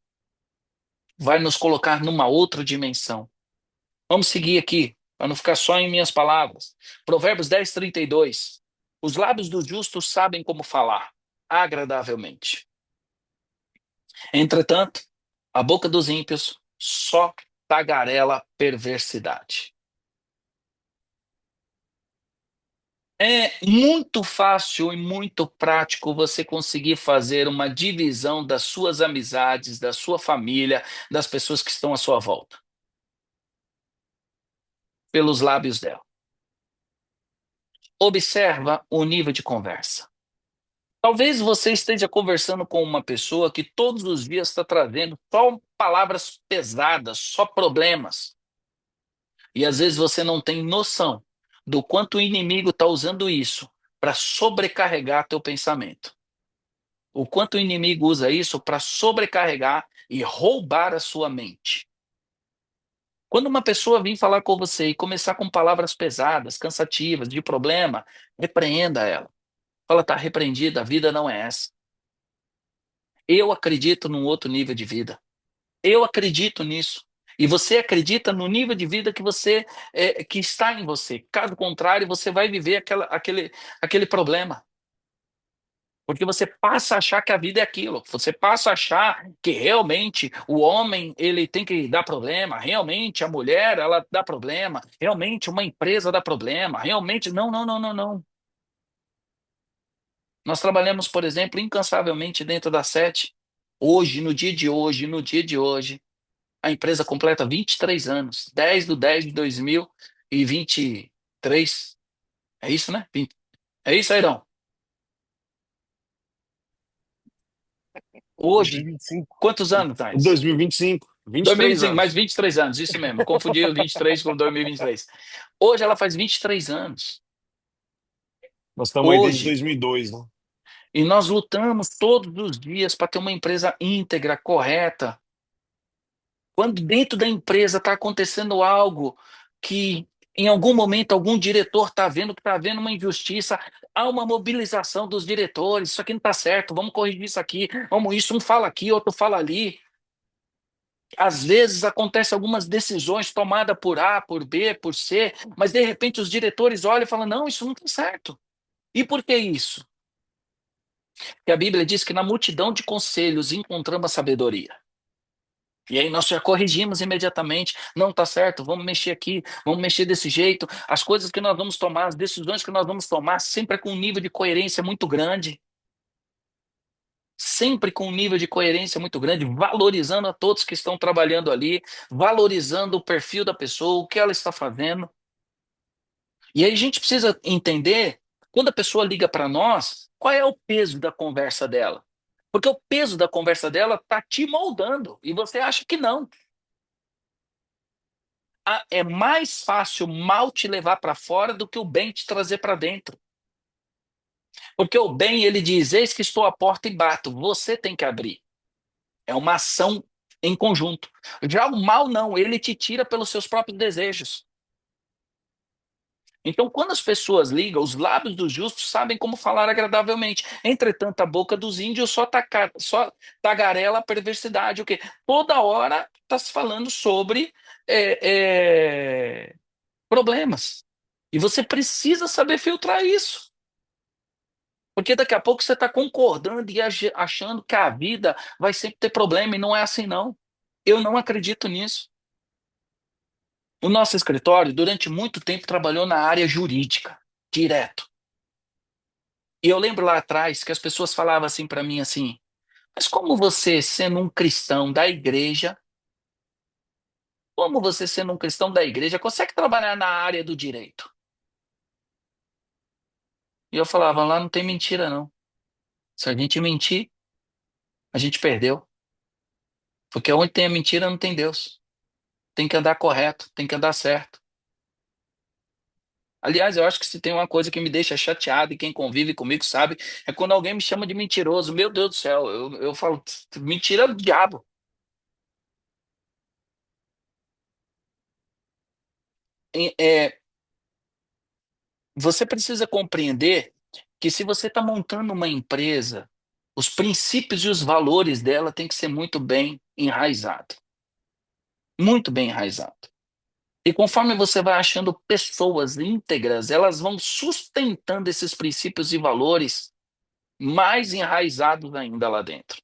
Vai nos colocar numa outra dimensão. Vamos seguir aqui, para não ficar só em minhas palavras. Provérbios 10:32. Os lábios do justo sabem como falar, agradavelmente. Entretanto, a boca dos ímpios só tagarela perversidade. É muito fácil e muito prático você conseguir fazer uma divisão das suas amizades, da sua família, das pessoas que estão à sua volta, pelos lábios dela. Observa o nível de conversa. Talvez você esteja conversando com uma pessoa que todos os dias está trazendo só palavras pesadas, só problemas. E às vezes você não tem noção do quanto o inimigo está usando isso para sobrecarregar teu pensamento. O quanto o inimigo usa isso para sobrecarregar e roubar a sua mente. Quando uma pessoa vir falar com você e começar com palavras pesadas, cansativas, de problema, repreenda ela. Fala, tá repreendida, a vida não é essa. Eu acredito num outro nível de vida. Eu acredito nisso. E você acredita no nível de vida que que está em você. Caso contrário, você vai viver aquele problema. Porque você passa a achar que a vida é aquilo. Você passa a achar que realmente o homem ele tem que dar problema, realmente a mulher ela dá problema, realmente uma empresa dá problema, realmente não, não, não, não, não. Nós trabalhamos, por exemplo, incansavelmente dentro da Sete. Hoje, no dia de hoje, no dia de hoje, a empresa completa 23 anos, 10/10/2023. É isso, né? É isso, Airão? Hoje, 2025. quantos anos, Thales? 2025, 23 2025, mais anos. 23 anos, isso mesmo. Eu confundi o 23 com 2023. Hoje ela faz 23 anos. Nós estamos aí desde Hoje. 2002, né? E nós lutamos todos os dias para ter uma empresa íntegra, correta. Quando dentro da empresa está acontecendo algo que em algum momento algum diretor está vendo que está havendo uma injustiça, há uma mobilização dos diretores, isso aqui não está certo, vamos corrigir isso aqui, vamos isso, um fala aqui, outro fala ali. Às vezes acontecem algumas decisões tomadas por A, por B, por C, mas de repente os diretores olham e falam, não, isso não está certo. E por que isso? Porque a Bíblia diz que na multidão de conselhos encontramos a sabedoria. E aí nós já corrigimos imediatamente. Não está certo, vamos mexer aqui, vamos mexer desse jeito. As coisas que nós vamos tomar, as decisões que nós vamos tomar, sempre com um nível de coerência muito grande. Sempre com um nível de coerência muito grande, valorizando a todos que estão trabalhando ali, valorizando o perfil da pessoa, o que ela está fazendo. E aí a gente precisa entender, quando a pessoa liga para nós, qual é o peso da conversa dela. Porque o peso da conversa dela está te moldando e você acha que não. É mais fácil mal te levar para fora do que o bem te trazer para dentro. Porque o bem, ele diz: Eis que estou à porta e bato, você tem que abrir. É uma ação em conjunto. Já o mal, não, ele te tira pelos seus próprios desejos. Então, quando as pessoas ligam, os lábios dos justos sabem como falar agradavelmente. Entretanto, a boca dos ímpios só tagarela a perversidade. O quê? Toda hora está se falando sobre problemas. E você precisa saber filtrar isso. Porque daqui a pouco você está concordando e achando que a vida vai sempre ter problema, e não é assim, não. Eu não acredito nisso. O nosso escritório, durante muito tempo, trabalhou na área jurídica, direto. E eu lembro lá atrás que as pessoas falavam assim para mim assim: mas como você, sendo um cristão da igreja, como você, sendo um cristão da igreja, consegue trabalhar na área do direito? E eu falava: lá não tem mentira, não. Se a gente mentir, a gente perdeu. Porque onde tem a mentira, não tem Deus. Tem que andar correto, tem que andar certo. Aliás, eu acho que se tem uma coisa que me deixa chateado, e quem convive comigo sabe, é quando alguém me chama de mentiroso. Meu Deus do céu, eu falo: mentira é do diabo. É, você precisa compreender que se você está montando uma empresa, os princípios e os valores dela têm que ser muito bem enraizado. Muito bem enraizado. E conforme você vai achando pessoas íntegras, elas vão sustentando esses princípios e valores mais enraizados ainda lá dentro.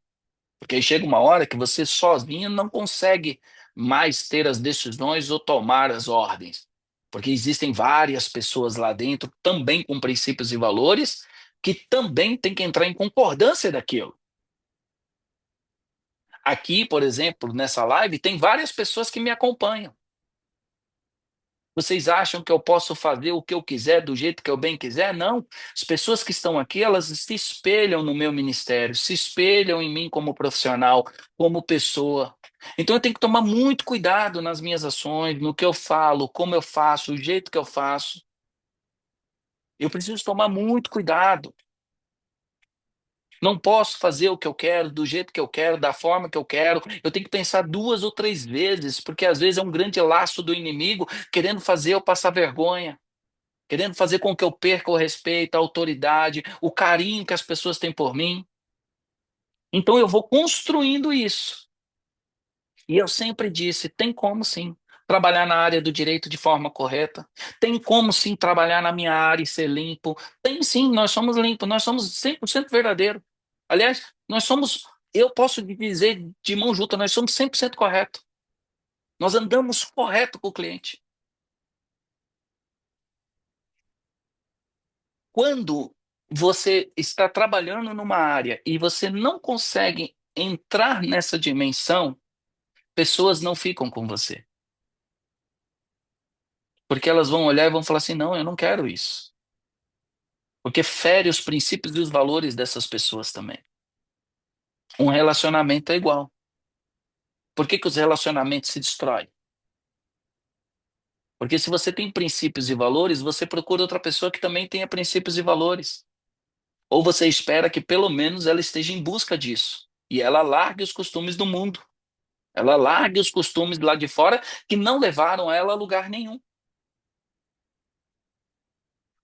Porque aí chega uma hora que você sozinho não consegue mais ter as decisões ou tomar as ordens. Porque existem várias pessoas lá dentro, também com princípios e valores, que também têm que entrar em concordância daquilo. Aqui, por exemplo, nessa live, tem várias pessoas que me acompanham. Vocês acham que eu posso fazer o que eu quiser, do jeito que eu bem quiser? Não. As pessoas que estão aqui, elas se espelham no meu ministério, se espelham em mim como profissional, como pessoa. Então eu tenho que tomar muito cuidado nas minhas ações, no que eu falo, como eu faço, o jeito que eu faço. Eu preciso tomar muito cuidado. Não posso fazer o que eu quero, do jeito que eu quero, da forma que eu quero. Eu tenho que pensar duas ou três vezes, porque às vezes é um grande laço do inimigo querendo fazer eu passar vergonha. Querendo fazer com que eu perca o respeito, a autoridade, o carinho que as pessoas têm por mim. Então eu vou construindo isso. E eu sempre disse, tem como sim trabalhar na área do direito de forma correta. Tem como sim trabalhar na minha área e ser limpo. Tem sim, nós somos limpos, nós somos 100% verdadeiro. Aliás, nós somos, eu posso dizer de mão junta, nós somos 100% correto. Nós andamos correto com o cliente. Quando você está trabalhando numa área e você não consegue entrar nessa dimensão, pessoas não ficam com você. Porque elas vão olhar e vão falar assim: não, eu não quero isso. Porque fere os princípios e os valores dessas pessoas também. Um relacionamento é igual. Por que que os relacionamentos se destroem? Porque se você tem princípios e valores, você procura outra pessoa que também tenha princípios e valores. Ou você espera que pelo menos ela esteja em busca disso e ela largue os costumes do mundo, ela largue os costumes lá de fora que não levaram ela a lugar nenhum.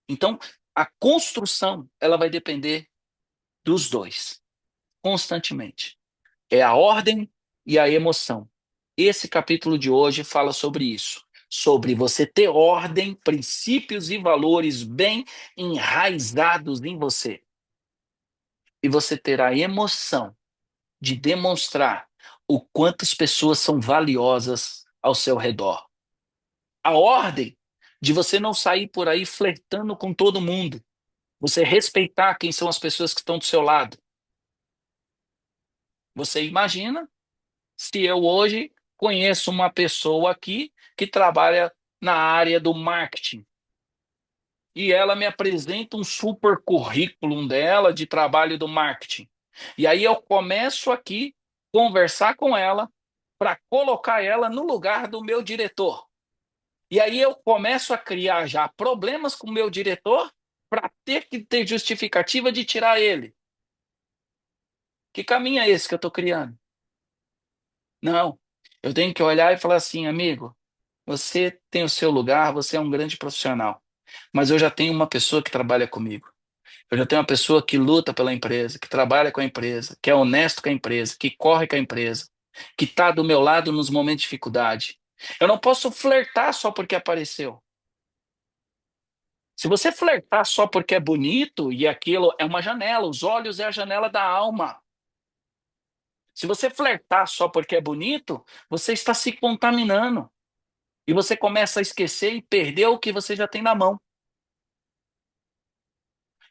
Então, a construção, ela vai depender dos dois, constantemente. É a ordem e a emoção. Esse capítulo de hoje fala sobre isso, sobre você ter ordem, princípios e valores bem enraizados em você. E você ter a emoção de demonstrar o quanto as pessoas são valiosas ao seu redor. A ordem de você não sair por aí flertando com todo mundo. Você respeitar quem são as pessoas que estão do seu lado. Você imagina se eu hoje conheço uma pessoa aqui que trabalha na área do marketing e ela me apresenta um super currículo dela de trabalho do marketing. E aí eu começo aqui conversar com ela para colocar ela no lugar do meu diretor. E aí eu começo a criar já problemas com o meu diretor para ter que ter justificativa de tirar ele. Que caminho é esse que eu estou criando? Não. Eu tenho que olhar e falar assim, amigo, você tem o seu lugar, você é um grande profissional. Mas eu já tenho uma pessoa que trabalha comigo. Eu já tenho uma pessoa que luta pela empresa, que trabalha com a empresa, que é honesto com a empresa, que corre com a empresa, que está do meu lado nos momentos de dificuldade. Eu não posso flertar só porque apareceu. Se você flertar só porque é bonito e aquilo é uma janela, os olhos é a janela da alma. Se você flertar só porque é bonito, você está se contaminando. E você começa a esquecer e perder o que você já tem na mão.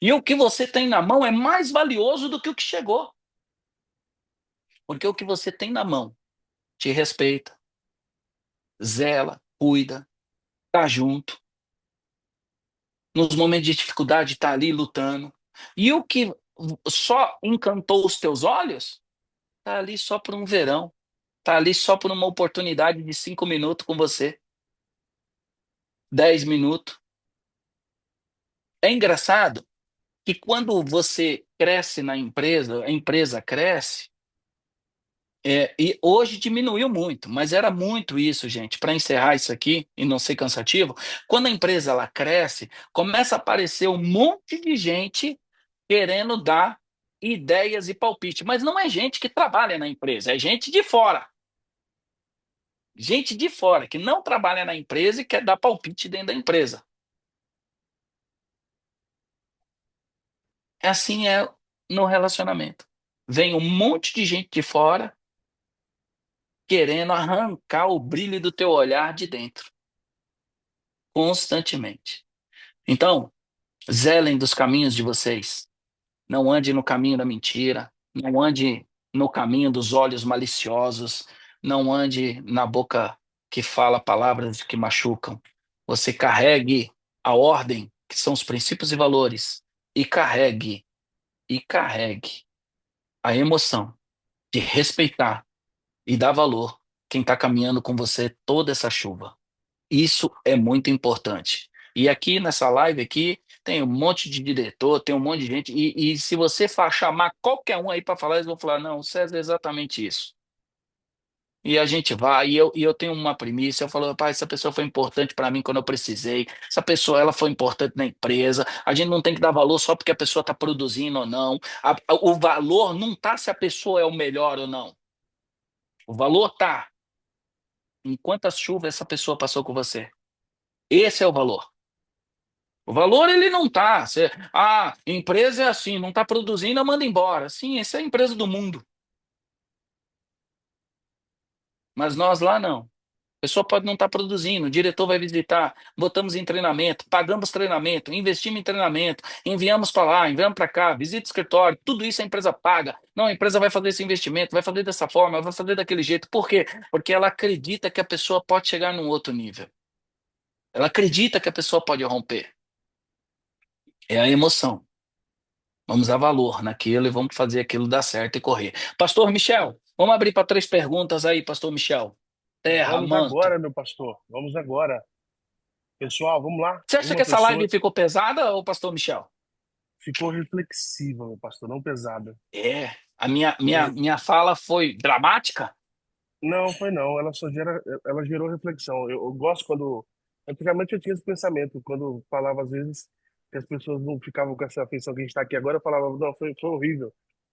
E o que você tem na mão é mais valioso do que o que chegou. Porque o que você tem na mão te respeita, zela, cuida, tá junto. Nos momentos de dificuldade, tá ali lutando. E o que só encantou os teus olhos, tá ali só por um verão. Tá ali só por uma oportunidade de 5 minutos com você, 10 minutos. É engraçado que quando você cresce na empresa, a empresa cresce. E hoje diminuiu muito, mas era muito isso, gente. Para encerrar isso aqui e não ser cansativo, quando a empresa ela cresce, começa a aparecer um monte de gente querendo dar ideias e palpite, mas não é gente que trabalha na empresa, é gente de fora. Gente de fora que não trabalha na empresa e quer dar palpite dentro da empresa. Assim é no relacionamento. Vem um monte de gente de fora querendo arrancar o brilho do teu olhar de dentro, constantemente. Então, zelem dos caminhos de vocês. Não ande no caminho da mentira, não ande no caminho dos olhos maliciosos, não ande na boca que fala palavras que machucam. Você carregue a ordem, que são os princípios e valores, e carregue a emoção de respeitar e dar valor quem está caminhando com você toda essa chuva. Isso é muito importante. E aqui nessa live aqui tem um monte de diretor, tem um monte de gente. E se você for chamar qualquer um aí para falar, eles vão falar: não, César, é exatamente isso. E a gente vai, e eu tenho uma primícia, eu falo, pai, essa pessoa foi importante para mim quando eu precisei, essa pessoa ela foi importante na empresa, a gente não tem que dar valor só porque a pessoa está produzindo ou não, o valor não está se a pessoa é o melhor ou não, o valor está em quantas chuvas essa pessoa passou com você, esse é o valor. O valor ele não tá. Empresa é assim, não está produzindo, eu mando embora. Sim, essa é a empresa do mundo. Mas nós lá não. A pessoa pode não estar produzindo, o diretor vai visitar, botamos em treinamento, pagamos treinamento, investimos em treinamento, enviamos para lá, enviamos para cá, visita o escritório, tudo isso a empresa paga. Não, a empresa vai fazer esse investimento, vai fazer dessa forma, vai fazer daquele jeito. Por quê? Porque ela acredita que a pessoa pode chegar num outro nível. Ela acredita que a pessoa pode romper. É a emoção. Vamos dar valor naquilo e vamos fazer aquilo dar certo e correr. Pastor Michel, vamos abrir para 3 perguntas aí, Pastor Michel. Terra, Vamos manto. agora, meu pastor. Vamos agora. Pessoal, vamos lá. Você acha que Uma essa pessoa. live ficou pesada, ou Pastor Michel? ficou reflexiva, meu pastor, não pesada. É, a minha, É, minha fala foi dramática? não, foi não. Ela gerou reflexão. Eu gosto quando, antigamente eu tinha esse pensamento, quando falava às vezes que as pessoas não ficavam com essa afeição que a gente está aqui agora, eu falava, não, foi horrível.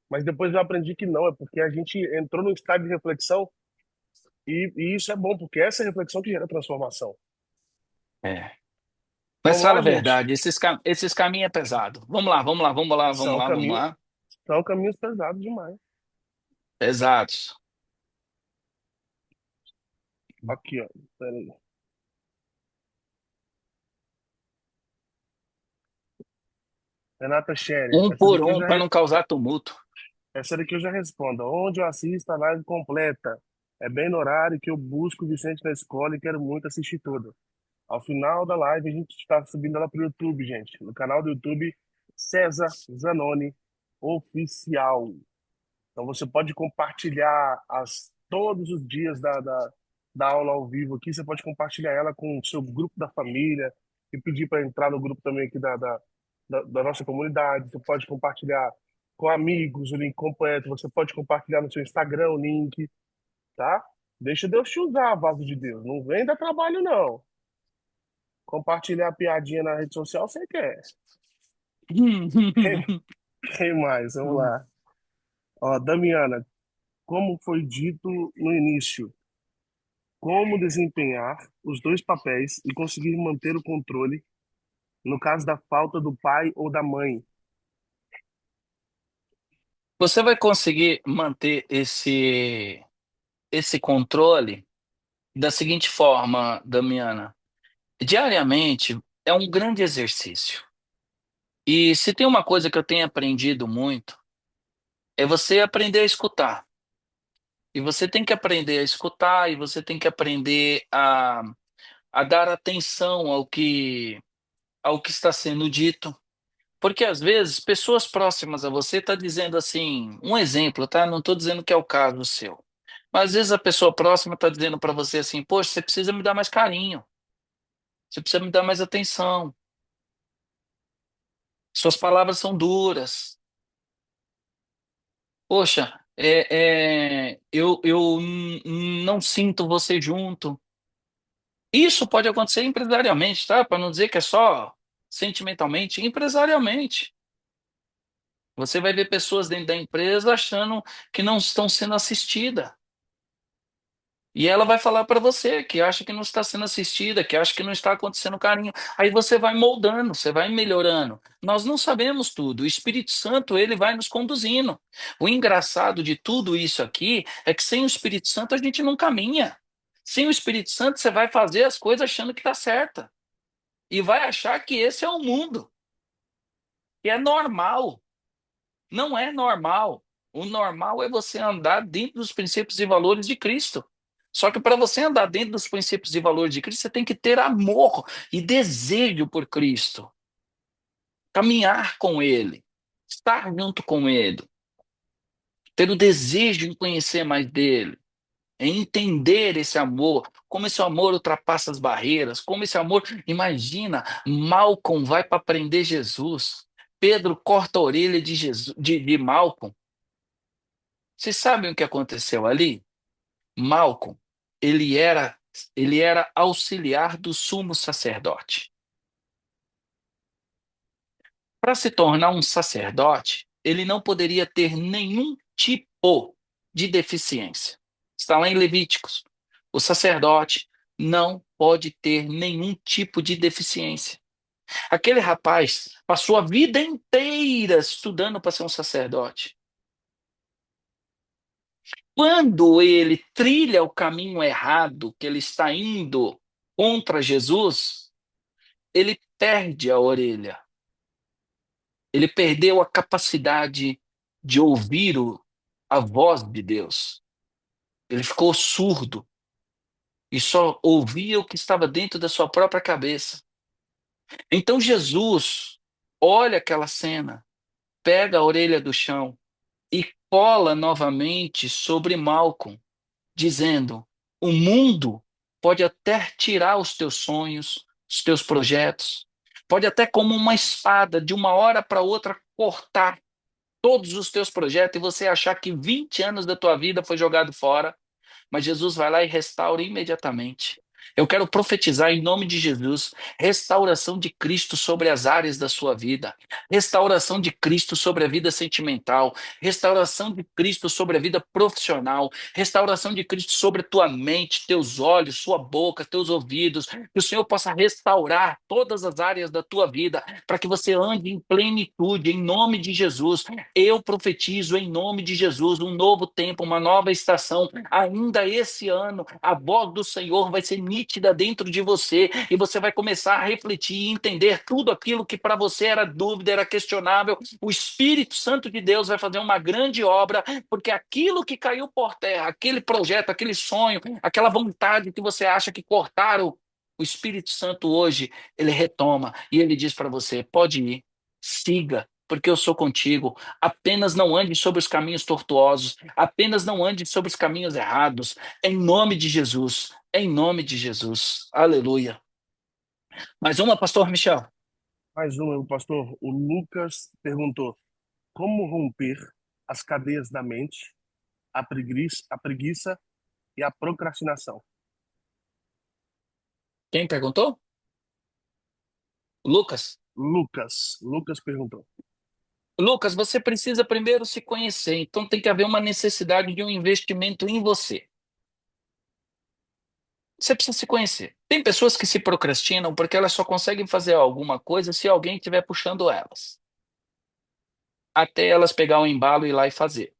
Mas depois eu aprendi que não, é porque a gente entrou num estado de reflexão e isso é bom, porque essa é a reflexão que gera transformação. É. Mas Vamos fala lá, a gente. verdade, esses caminhos é pesado. Vamos lá, vamos lá, vamos lá, vamos São lá, vamos caminhos, lá. são caminhos pesados demais. Pesados. Aqui, ó. Peraí. Renata Scherer, Um por um para não causar tumulto. essa daqui eu já respondo. Onde eu assisto a live completa? É bem no horário que eu busco o Vicente na escola e quero muito assistir toda. Ao final da live, a gente está subindo ela para o YouTube, gente. No canal do YouTube, César Zanoni Oficial. Então você pode compartilhar todos os dias da aula ao vivo aqui. Você pode compartilhar ela com o seu grupo da família e pedir para entrar no grupo também aqui da nossa comunidade. Você pode compartilhar com amigos o link completo. Você pode compartilhar no seu Instagram o link, tá? Deixa Deus te usar, vaso de Deus. Não vem dar trabalho, não. Compartilhar a piadinha na rede social, você quer. Quem, quem mais? Vamos lá. Ó, Damiana, como foi dito no início, como desempenhar os dois papéis e conseguir manter o controle no caso da falta do pai ou da mãe? Você vai conseguir manter esse controle da seguinte forma, Damiana. Diariamente é um grande exercício. E se tem uma coisa que eu tenho aprendido muito, é você aprender a escutar. E você tem que aprender a escutar, e você tem que aprender a dar atenção ao que está sendo dito. Porque às vezes pessoas próximas a você estão dizendo assim, um exemplo, tá? Não estou dizendo que é o caso seu. Mas às vezes a pessoa próxima está dizendo para você assim, poxa, você precisa me dar mais carinho, você precisa me dar mais atenção. Suas palavras são duras. Poxa, eu não sinto você junto. Isso pode acontecer empresarialmente, tá? Para não dizer que é só sentimentalmente, empresarialmente. Você vai ver pessoas dentro da empresa achando que não estão sendo assistidas. E ela vai falar para você que acha que não está sendo assistida, que acha que não está acontecendo carinho. Aí você vai moldando, você vai melhorando. Nós não sabemos tudo. O Espírito Santo, ele vai nos conduzindo. O engraçado de tudo isso aqui é que sem o Espírito Santo a gente não caminha. Sem o Espírito Santo você vai fazer as coisas achando que está certa e vai achar que esse é o mundo, que é normal. Não é normal. O normal é você andar dentro dos princípios e valores de Cristo. Só que para você andar dentro dos princípios e valores de Cristo, você tem que ter amor e desejo por Cristo, caminhar com Ele, estar junto com Ele, ter o desejo em conhecer mais dele, em entender esse amor, como esse amor ultrapassa as barreiras, como esse amor. Imagina, Malcolm vai para prender Jesus, Pedro corta a orelha de Jesus, de Malcolm. Vocês sabem o que aconteceu ali? Malcolm, ele era, ele era auxiliar do sumo sacerdote. Para se tornar um sacerdote, ele não poderia ter nenhum tipo de deficiência. Está lá em Levíticos. O sacerdote não pode ter nenhum tipo de deficiência. Aquele rapaz passou a vida inteira estudando para ser um sacerdote. Quando ele trilha o caminho errado, que ele está indo contra Jesus, ele perde a orelha. Ele perdeu a capacidade de ouvir a voz de Deus. Ele ficou surdo e só ouvia o que estava dentro da sua própria cabeça. Então Jesus olha aquela cena, pega a orelha do chão e cola novamente sobre Malcolm, dizendo: o mundo pode até tirar os teus sonhos, os teus projetos, pode até como uma espada, de uma hora para outra, cortar todos os teus projetos e você achar que 20 anos da tua vida foi jogado fora, mas Jesus vai lá e restaura imediatamente. Eu quero profetizar em nome de Jesus, restauração de Cristo sobre as áreas da sua vida, restauração de Cristo sobre a vida sentimental, restauração de Cristo sobre a vida profissional, restauração de Cristo sobre a tua mente, teus olhos, sua boca, teus ouvidos, que o Senhor possa restaurar todas as áreas da tua vida, para que você ande em plenitude, em nome de Jesus. Eu profetizo em nome de Jesus um novo tempo, uma nova estação. Ainda esse ano, a voz do Senhor vai ser nítida dentro de você e você vai começar a refletir e entender tudo aquilo que para você era dúvida, era questionável. O Espírito Santo de Deus vai fazer uma grande obra, porque aquilo que caiu por terra, aquele projeto, aquele sonho, aquela vontade que você acha que cortaram, o Espírito Santo hoje, ele retoma e ele diz para você: pode ir, siga, porque eu sou contigo. Apenas não ande sobre os caminhos tortuosos, apenas não ande sobre os caminhos errados, em nome de Jesus, em nome de Jesus. Aleluia. Mais uma, pastor Michel. Mais um, meu pastor. O Lucas perguntou: como romper as cadeias da mente, a preguiça e a procrastinação? Quem perguntou? Lucas. Lucas perguntou. Lucas, você precisa primeiro se conhecer, então tem que haver uma necessidade de um investimento em você. Você precisa se conhecer. Tem pessoas que se procrastinam porque elas só conseguem fazer alguma coisa se alguém estiver puxando elas, até elas pegar o embalo e ir lá e fazer.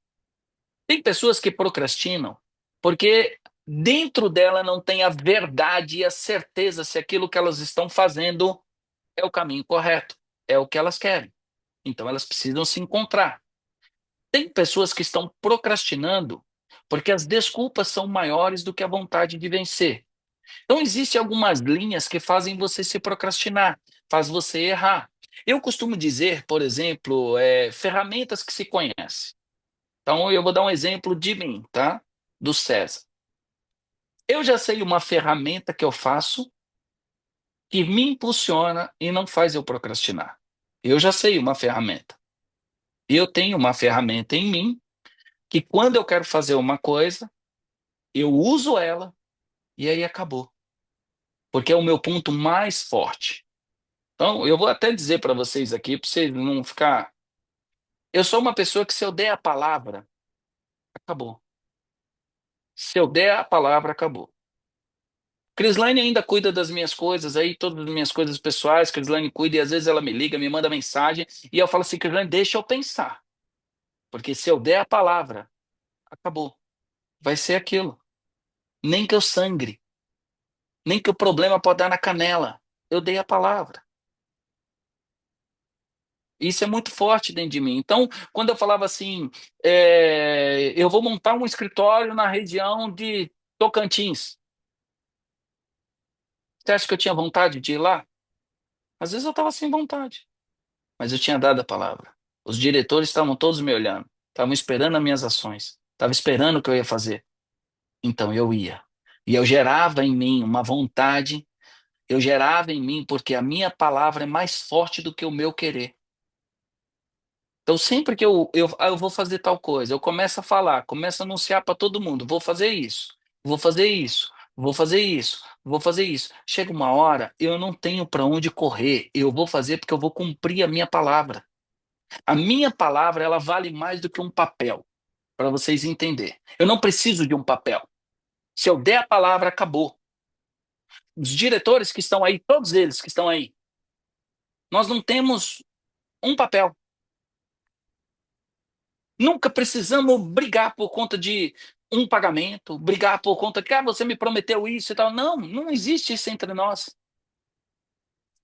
Tem pessoas que procrastinam porque dentro dela não tem a verdade e a certeza se aquilo que elas estão fazendo é o caminho correto, é o que elas querem. Então elas precisam se encontrar. Tem pessoas que estão procrastinando porque as desculpas são maiores do que a vontade de vencer. Então existem algumas linhas que fazem você se procrastinar, faz você errar. Eu costumo dizer, por exemplo, ferramentas que se conhecem. Então, eu vou dar um exemplo de mim, tá? Do César. Eu já sei uma ferramenta que eu faço que me impulsiona e não faz eu procrastinar. Eu já sei uma ferramenta. Eu tenho uma ferramenta em mim que quando eu quero fazer uma coisa, eu uso ela e aí acabou. Porque é o meu ponto mais forte. Então, eu vou até dizer para vocês aqui, para vocês não ficar. Eu sou uma pessoa que se eu der a palavra, acabou. Se eu der a palavra, acabou. Crislane ainda cuida das minhas coisas aí, todas as minhas coisas pessoais, Crislane cuida e às vezes ela me liga, me manda mensagem e eu falo assim: Crislane, deixa eu pensar, porque se eu der a palavra, acabou, vai ser aquilo. Nem que eu sangre, nem que o problema pode dar na canela, eu dei a palavra. Isso é muito forte dentro de mim. Então, quando eu falava assim, eu vou montar um escritório na região de Tocantins, você acha que eu tinha vontade de ir lá? Às vezes eu estava sem vontade. Mas eu tinha dado a palavra. Os diretores estavam todos me olhando, estavam esperando as minhas ações, estavam esperando o que eu ia fazer. Então eu ia. E eu gerava em mim uma vontade, eu gerava em mim porque a minha palavra é mais forte do que o meu querer. Então sempre que eu vou fazer tal coisa, eu começo a falar, começo a anunciar para todo mundo, vou fazer isso, vou fazer isso, vou fazer isso, vou fazer isso. Chega uma hora, eu não tenho para onde correr, eu vou fazer porque eu vou cumprir a minha palavra. A minha palavra, ela vale mais do que um papel, para vocês entenderem. Eu não preciso de um papel. Se eu der a palavra, acabou. Os diretores que estão aí, todos eles que estão aí, nós não temos um papel. Nunca precisamos brigar por conta de um pagamento, brigar por conta que você me prometeu isso e tal. Não, não existe isso entre nós.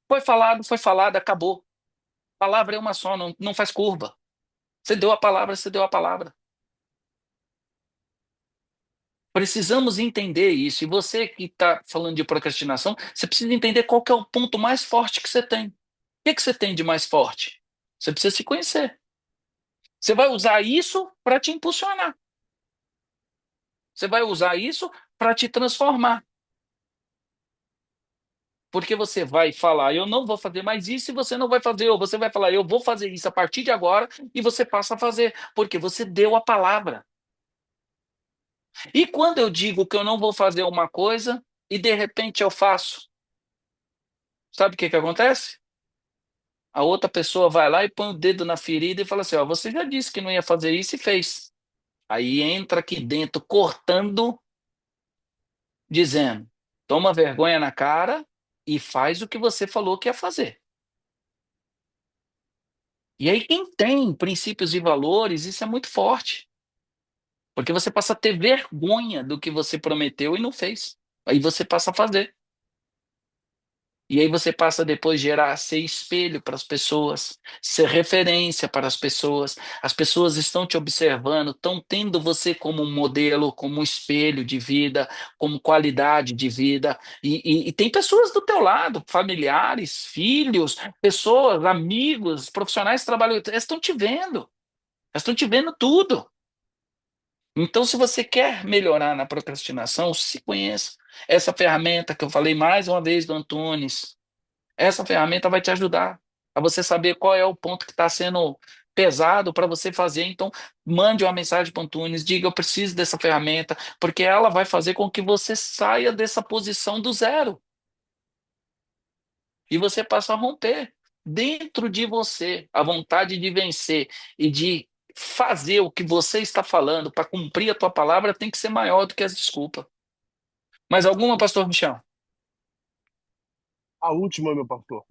Foi falado, acabou. A palavra é uma só, não, não faz curva. Você deu a palavra, você deu a palavra. Precisamos entender isso. E você que está falando de procrastinação, você precisa entender qual que é o ponto mais forte que você tem. O que você tem de mais forte? Você precisa se conhecer. Você vai usar isso para te impulsionar. Você vai usar isso para te transformar. Porque você vai falar, eu não vou fazer mais isso e você não vai fazer, ou você vai falar, eu vou fazer isso a partir de agora e você passa a fazer, porque você deu a palavra. E quando eu digo que eu não vou fazer uma coisa e de repente eu faço, sabe o que que acontece? A outra pessoa vai lá e põe o dedo na ferida e fala assim: ó, você já disse que não ia fazer isso e fez. Aí entra aqui dentro cortando, dizendo: toma vergonha na cara e faz o que você falou que ia fazer. E aí, quem tem princípios e valores, isso é muito forte, porque você passa a ter vergonha do que você prometeu e não fez. Aí você passa a fazer. E aí você passa depois a gerar, ser espelho para as pessoas, ser referência para as pessoas estão te observando, estão tendo você como um modelo, como um espelho de vida, como qualidade de vida, e tem pessoas do teu lado, familiares, filhos, pessoas, amigos, profissionais que trabalham, elas estão te vendo tudo. Então, se você quer melhorar na procrastinação, se conheça. Essa ferramenta que eu falei mais uma vez do Antunes, essa ferramenta vai te ajudar a você saber qual é o ponto que está sendo pesado para você fazer. Então, mande uma mensagem para o Antunes, diga: eu preciso dessa ferramenta, porque ela vai fazer com que você saia dessa posição do zero e você passe a romper dentro de você a vontade de vencer e de fazer o que você está falando para cumprir a tua palavra tem que ser maior do que as desculpas. Mais alguma, pastor Michel? A última, meu pastor,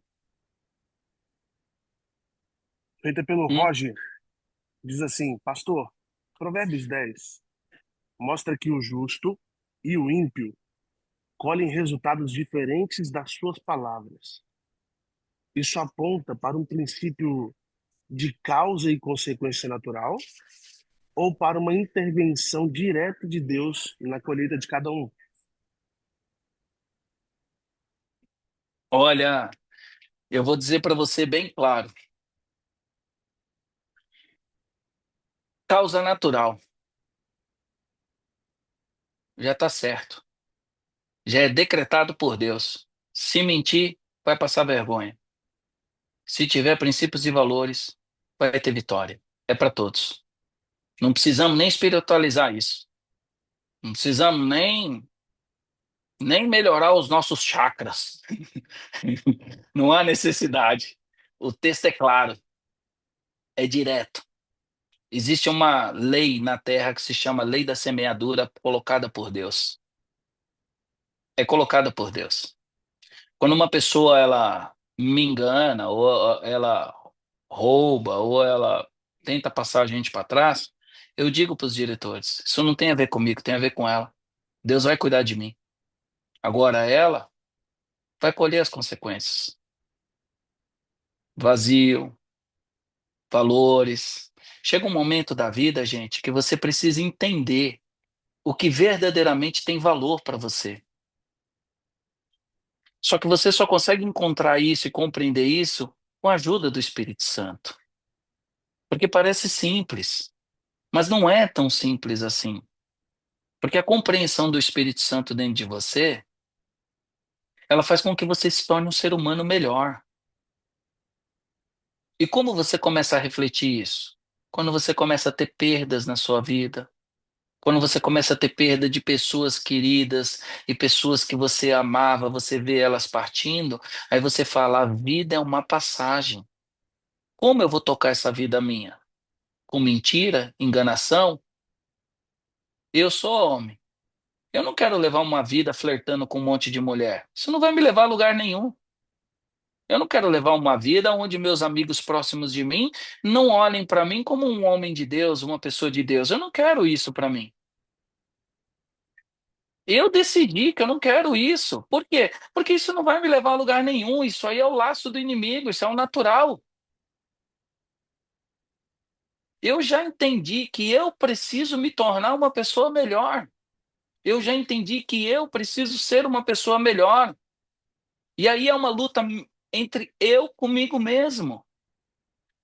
feita pelo Hum? Roger, diz assim: Pastor, Provérbios 10 mostra que o justo e o ímpio colhem resultados diferentes das suas palavras. Isso aponta para um princípio de causa e consequência natural ou para uma intervenção direta de Deus na colheita de cada um? Olha, eu vou dizer para você bem claro: causa natural, já está certo. Já é decretado por Deus. Se mentir, vai passar vergonha. Se tiver princípios e valores, vai ter vitória. É para todos. Não precisamos nem espiritualizar isso. Não precisamos nem melhorar os nossos chakras. Não há necessidade. O texto é claro, é direto. Existe uma lei na Terra que se chama lei da semeadura, colocada por Deus. É colocada por Deus. Quando uma pessoa ela me engana, ou ela rouba, ou ela tenta passar a gente para trás, eu digo para os diretores: isso não tem a ver comigo, tem a ver com ela. Deus vai cuidar de mim. Agora ela vai colher as consequências. Vazio, valores. Chega um momento da vida, gente, que você precisa entender o que verdadeiramente tem valor para você. Só que você só consegue encontrar isso e compreender isso com a ajuda do Espírito Santo. Porque parece simples, mas não é tão simples assim. Porque a compreensão do Espírito Santo dentro de você, ela faz com que você se torne um ser humano melhor. E como você começa a refletir isso? Quando você começa a ter perdas na sua vida, quando você começa a ter perda de pessoas queridas e pessoas que você amava, você vê elas partindo, aí você fala: a vida é uma passagem. Como eu vou tocar essa vida minha? Com mentira, enganação? Eu sou homem. Eu não quero levar uma vida flertando com um monte de mulher. Isso não vai me levar a lugar nenhum. Eu não quero levar uma vida onde meus amigos próximos de mim não olhem para mim como um homem de Deus, uma pessoa de Deus. Eu não quero isso para mim. Eu decidi que eu não quero isso. Por quê? Porque isso não vai me levar a lugar nenhum. Isso aí é o laço do inimigo, isso é o natural. Eu já entendi que eu preciso me tornar uma pessoa melhor. Eu já entendi que eu preciso ser uma pessoa melhor. E aí é uma luta entre eu comigo mesmo.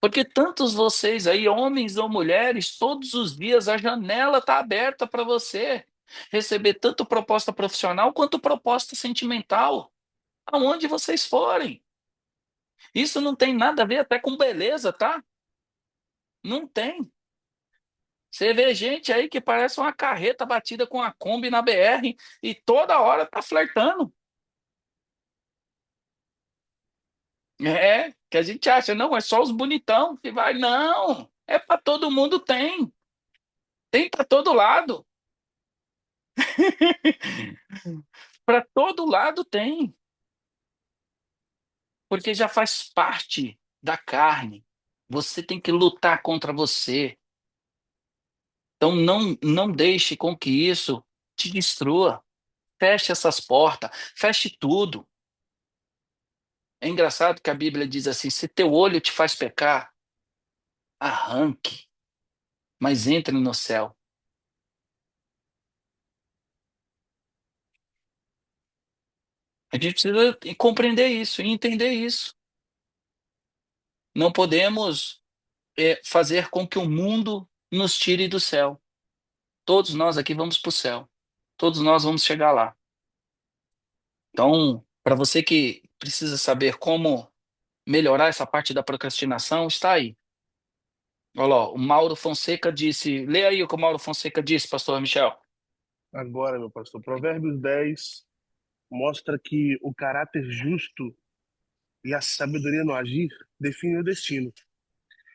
Porque tantos vocês aí, homens ou mulheres, todos os dias a janela está aberta para você receber tanto proposta profissional quanto proposta sentimental. aonde vocês forem. Isso não tem nada a ver até com beleza, tá? Não tem. Você vê gente aí que parece uma carreta batida com a Kombi na BR e toda hora tá flertando. É, que a gente acha, não, é só os bonitão que vai. Não, é para todo mundo tem. Tem para todo lado. Para todo lado tem, porque já faz parte da carne. Você tem que lutar contra você. Então não deixe com que isso te destrua. Feche essas portas, feche tudo. É engraçado que a Bíblia diz assim: se teu olho te faz pecar, arranque, mas entre no céu. A gente precisa compreender isso e entender isso. Não podemos fazer com que o mundo nos tire do céu. Todos nós aqui vamos para o céu. Todos nós vamos chegar lá. Então, para você que precisa saber como melhorar essa parte da procrastinação, está aí. Olha lá, o Mauro Fonseca disse. Lê aí o que o Mauro Fonseca disse, pastor Michel. Agora, meu pastor, Provérbios 10 mostra que o caráter justo e a sabedoria no agir definem o destino.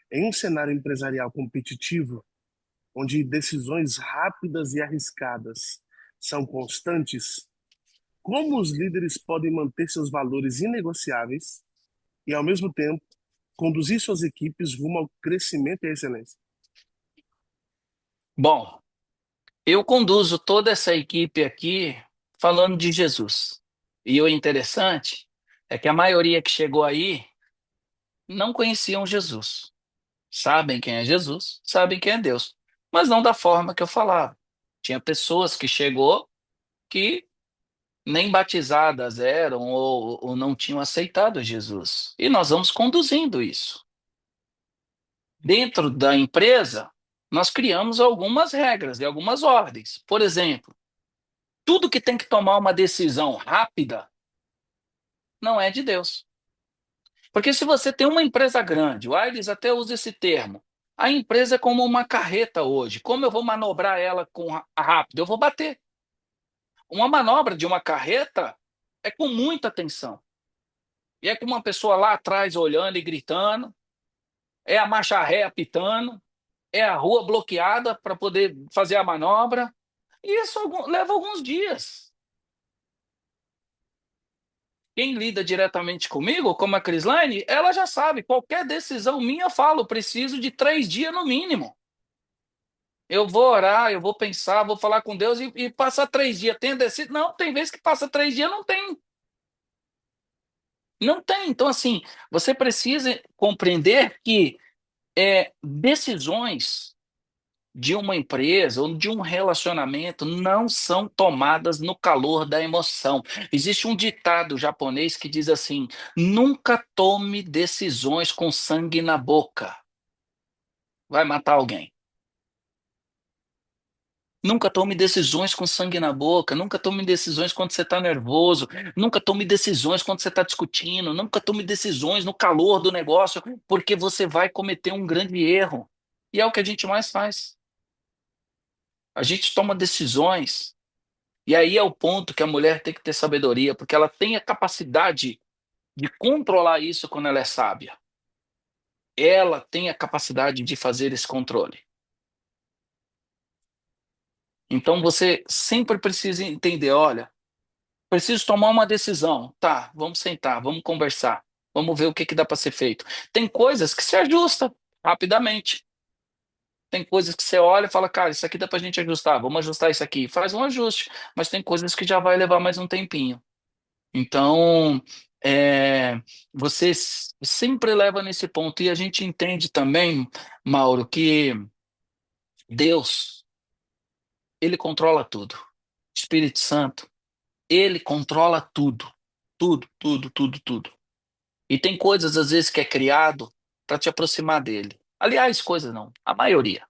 Em um cenário empresarial competitivo, onde decisões rápidas e arriscadas são constantes, como os líderes podem manter seus valores inegociáveis e, ao mesmo tempo, conduzir suas equipes rumo ao crescimento e à excelência? Bom, eu conduzo toda essa equipe aqui falando de Jesus. E o interessante é que a maioria que chegou aí não conheciam Jesus. Sabem quem é Jesus, sabem quem é Deus, mas não da forma que eu falava. Tinha pessoas que chegou que nem batizadas eram ou não tinham aceitado Jesus. E nós vamos conduzindo isso. Dentro da empresa, nós criamos algumas regras e algumas ordens. Por exemplo, tudo que tem que tomar uma decisão rápida não é de Deus. Porque se você tem uma empresa grande, o Aires até usa esse termo, a empresa é como uma carreta hoje. Como eu vou manobrar ela rápido? Eu vou bater. Uma manobra de uma carreta é com muita atenção. E é com uma pessoa lá atrás olhando e gritando, é a marcha ré apitando, é a rua bloqueada para poder fazer a manobra. E isso leva alguns dias. Quem lida diretamente comigo, como a Crislaine, ela já sabe, qualquer decisão minha, eu falo, preciso de 3 dias no mínimo. Eu vou orar, eu vou pensar, vou falar com Deus e passar 3 dias. Tem decidido? Não, tem vezes que passa 3 dias, não tem. Não tem. Então, assim, você precisa compreender que decisões de uma empresa ou de um relacionamento não são tomadas no calor da emoção. Existe um ditado japonês que diz assim: nunca tome decisões com sangue na boca. Vai matar alguém. Nunca tome decisões com sangue na boca, nunca tome decisões quando você está nervoso, nunca tome decisões quando você está discutindo, nunca tome decisões no calor do negócio, porque você vai cometer um grande erro. E é o que a gente mais faz. A gente toma decisões. E aí é o ponto que a mulher tem que ter sabedoria, porque ela tem a capacidade de controlar isso quando ela é sábia. Ela tem a capacidade de fazer esse controle. Então você sempre precisa entender, olha, preciso tomar uma decisão. Tá, vamos sentar, vamos conversar, vamos ver o que que dá para ser feito. Tem coisas que se ajusta rapidamente. Tem coisas que você olha e fala, cara, isso aqui dá para a gente ajustar, vamos ajustar isso aqui. Faz um ajuste, mas tem coisas que já vai levar mais um tempinho. Então, é, você sempre leva nesse ponto. E a gente entende também, Mauro, que Deus, ele controla tudo. Espírito Santo, ele controla tudo. Tudo, tudo, tudo, tudo. E tem coisas, às vezes, que é criado para te aproximar dele. Aliás, coisas não, a maioria.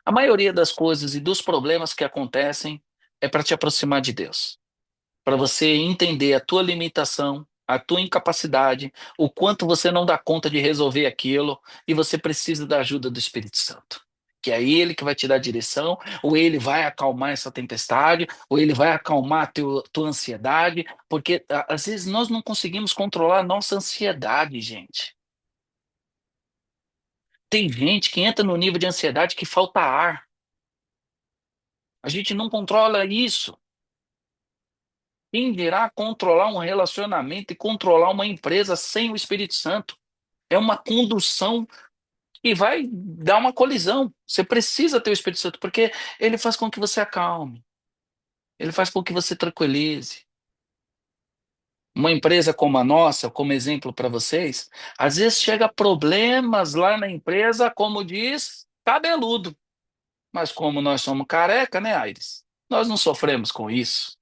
A maioria das coisas e dos problemas que acontecem é para te aproximar de Deus. para você entender a tua limitação, a tua incapacidade, o quanto você não dá conta de resolver aquilo e você precisa da ajuda do Espírito Santo. Que é ele que vai te dar direção, ou ele vai acalmar essa tempestade, ou ele vai acalmar a tua ansiedade, porque às vezes nós não conseguimos controlar a nossa ansiedade, gente. Tem gente que entra no nível de ansiedade que falta ar. A gente não controla isso. Quem dirá controlar um relacionamento e controlar uma empresa sem o Espírito Santo? É uma condução que vai dar uma colisão. Você precisa ter o Espírito Santo, porque ele faz com que você acalme, ele faz com que você tranquilize. Uma empresa como a nossa, como exemplo para vocês, às vezes chega problemas lá na empresa, como diz, cabeludo. Mas como nós somos careca, né, Aires? Nós não sofremos com isso.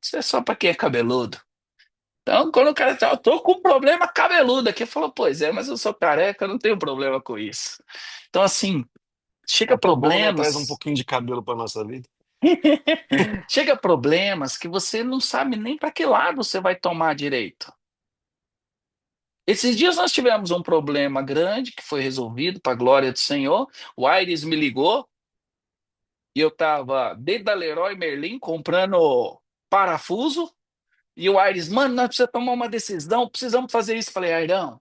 Isso é só para quem é cabeludo. Então, quando o cara fala, eu tô com um problema cabeludo aqui, eu falo, pois é, mas eu sou careca, eu não tenho problema com isso. Então, assim, chega É tão bom, né? Traz um problemas, pouquinho de cabelo para nossa vida. chega problemas que você não sabe nem para que lado você vai tomar direito. Esses dias nós tivemos um problema grande que foi resolvido para a glória do Senhor. O Aires me ligou e eu estava dentro da Leroy Merlin comprando parafuso. E o Aires, mano, nós precisamos tomar uma decisão, precisamos fazer isso. Falei, Airão,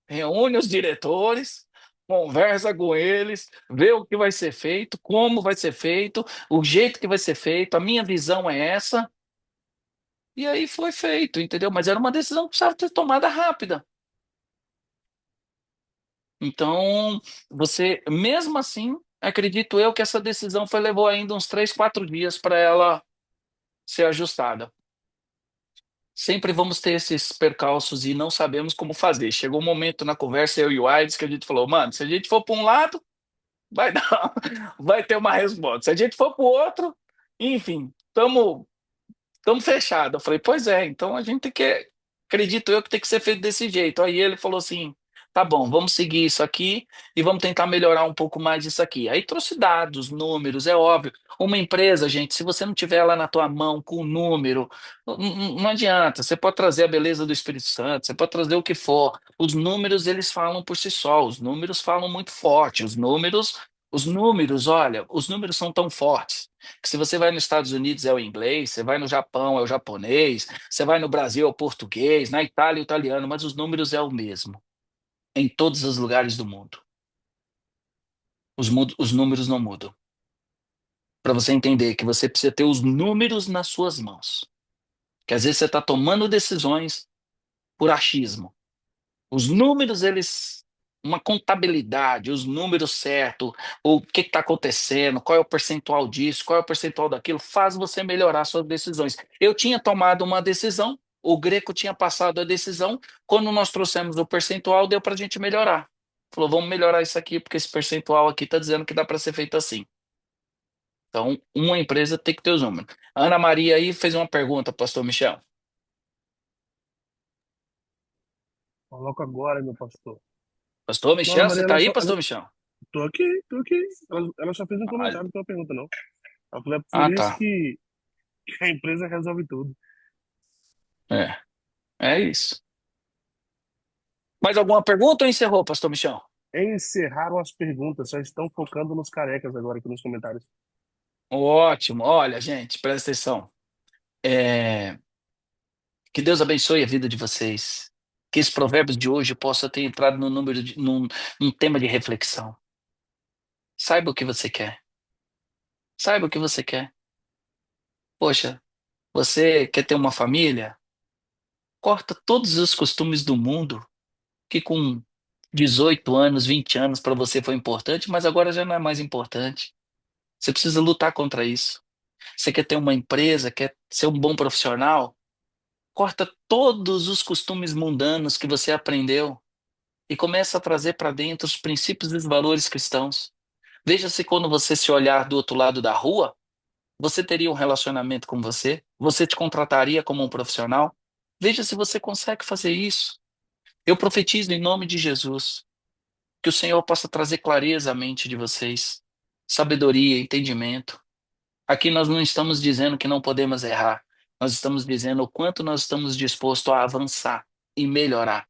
reúne os diretores, conversa com eles, vê o que vai ser feito, como vai ser feito, o jeito que vai ser feito, a minha visão é essa. E aí foi feito, entendeu? Mas era uma decisão que precisava ser tomada rápida. Então, você, mesmo assim, acredito eu que essa decisão levou ainda uns 3, 4 dias para ela ser ajustada. Sempre vamos ter esses percalços e não sabemos como fazer. Chegou um momento na conversa, eu e o Aires, que a gente falou, mano, se a gente for para um lado, vai dar, vai ter uma resposta. Se a gente for para o outro, enfim, estamos fechados. Eu falei, pois é, então a gente tem que, acredito eu que tem que ser feito desse jeito. Aí ele falou assim, tá bom, vamos seguir isso aqui e vamos tentar melhorar um pouco mais isso aqui. Aí trouxe dados, números, é óbvio. Uma empresa, gente, se você não tiver ela na tua mão com o número, não adianta. Você pode trazer a beleza do Espírito Santo, você pode trazer o que for. Os números, eles falam por si só. Os números falam muito forte. Os números, olha, os números são tão fortes que se você vai nos Estados Unidos é o inglês, você vai no Japão é o japonês, você vai no Brasil é o português, na Itália é o italiano, mas os números é o mesmo em todos os lugares do mundo. Os números não mudam. Para você entender que você precisa ter os números nas suas mãos. Que às vezes você está tomando decisões por achismo. Os números, eles. Uma contabilidade, os números certos, o que está acontecendo, qual é o percentual disso, qual é o percentual daquilo, faz você melhorar suas decisões. Eu tinha tomado uma decisão, o Greco tinha passado a decisão, quando nós trouxemos o percentual, deu para a gente melhorar. Falou, vamos melhorar isso aqui, porque esse percentual aqui está dizendo que dá para ser feito assim. Então, uma empresa tem que ter os números. A Ana Maria aí fez uma pergunta, Pastor Michel. Coloca agora, meu pastor. Pastor Não, Ana Michel, você Maria, está aí, Pastor Michel? tô aqui, tô aqui. Ela só fez um Ah, comentário, não tem uma pergunta, não. Ela falou, é por ah, isso tá. que a empresa resolve tudo. É, é isso. Mais alguma pergunta ou encerrou, Pastor Michel? Encerraram as perguntas, só estão focando nos carecas agora aqui nos comentários. Ótimo. Olha, gente, presta atenção. É, que Deus abençoe a vida de vocês. Que esse provérbio de hoje possa ter entrado no número num tema de reflexão. Saiba o que você quer. Saiba o que você quer. Poxa, você quer ter uma família? Corta todos os costumes do mundo que com 18 anos, 20 anos para você foi importante, mas agora já não é mais importante. Você precisa lutar contra isso. Você quer ter uma empresa, quer ser um bom profissional? Corta todos os costumes mundanos que você aprendeu e começa a trazer para dentro os princípios e os valores cristãos. Veja se quando você se olhar do outro lado da rua, você teria um relacionamento com você? Você te contrataria como um profissional? Veja se você consegue fazer isso. Eu profetizo em nome de Jesus que o Senhor possa trazer clareza à mente de vocês, sabedoria, entendimento. Aqui nós não estamos dizendo que não podemos errar. Nós estamos dizendo o quanto nós estamos dispostos a avançar e melhorar.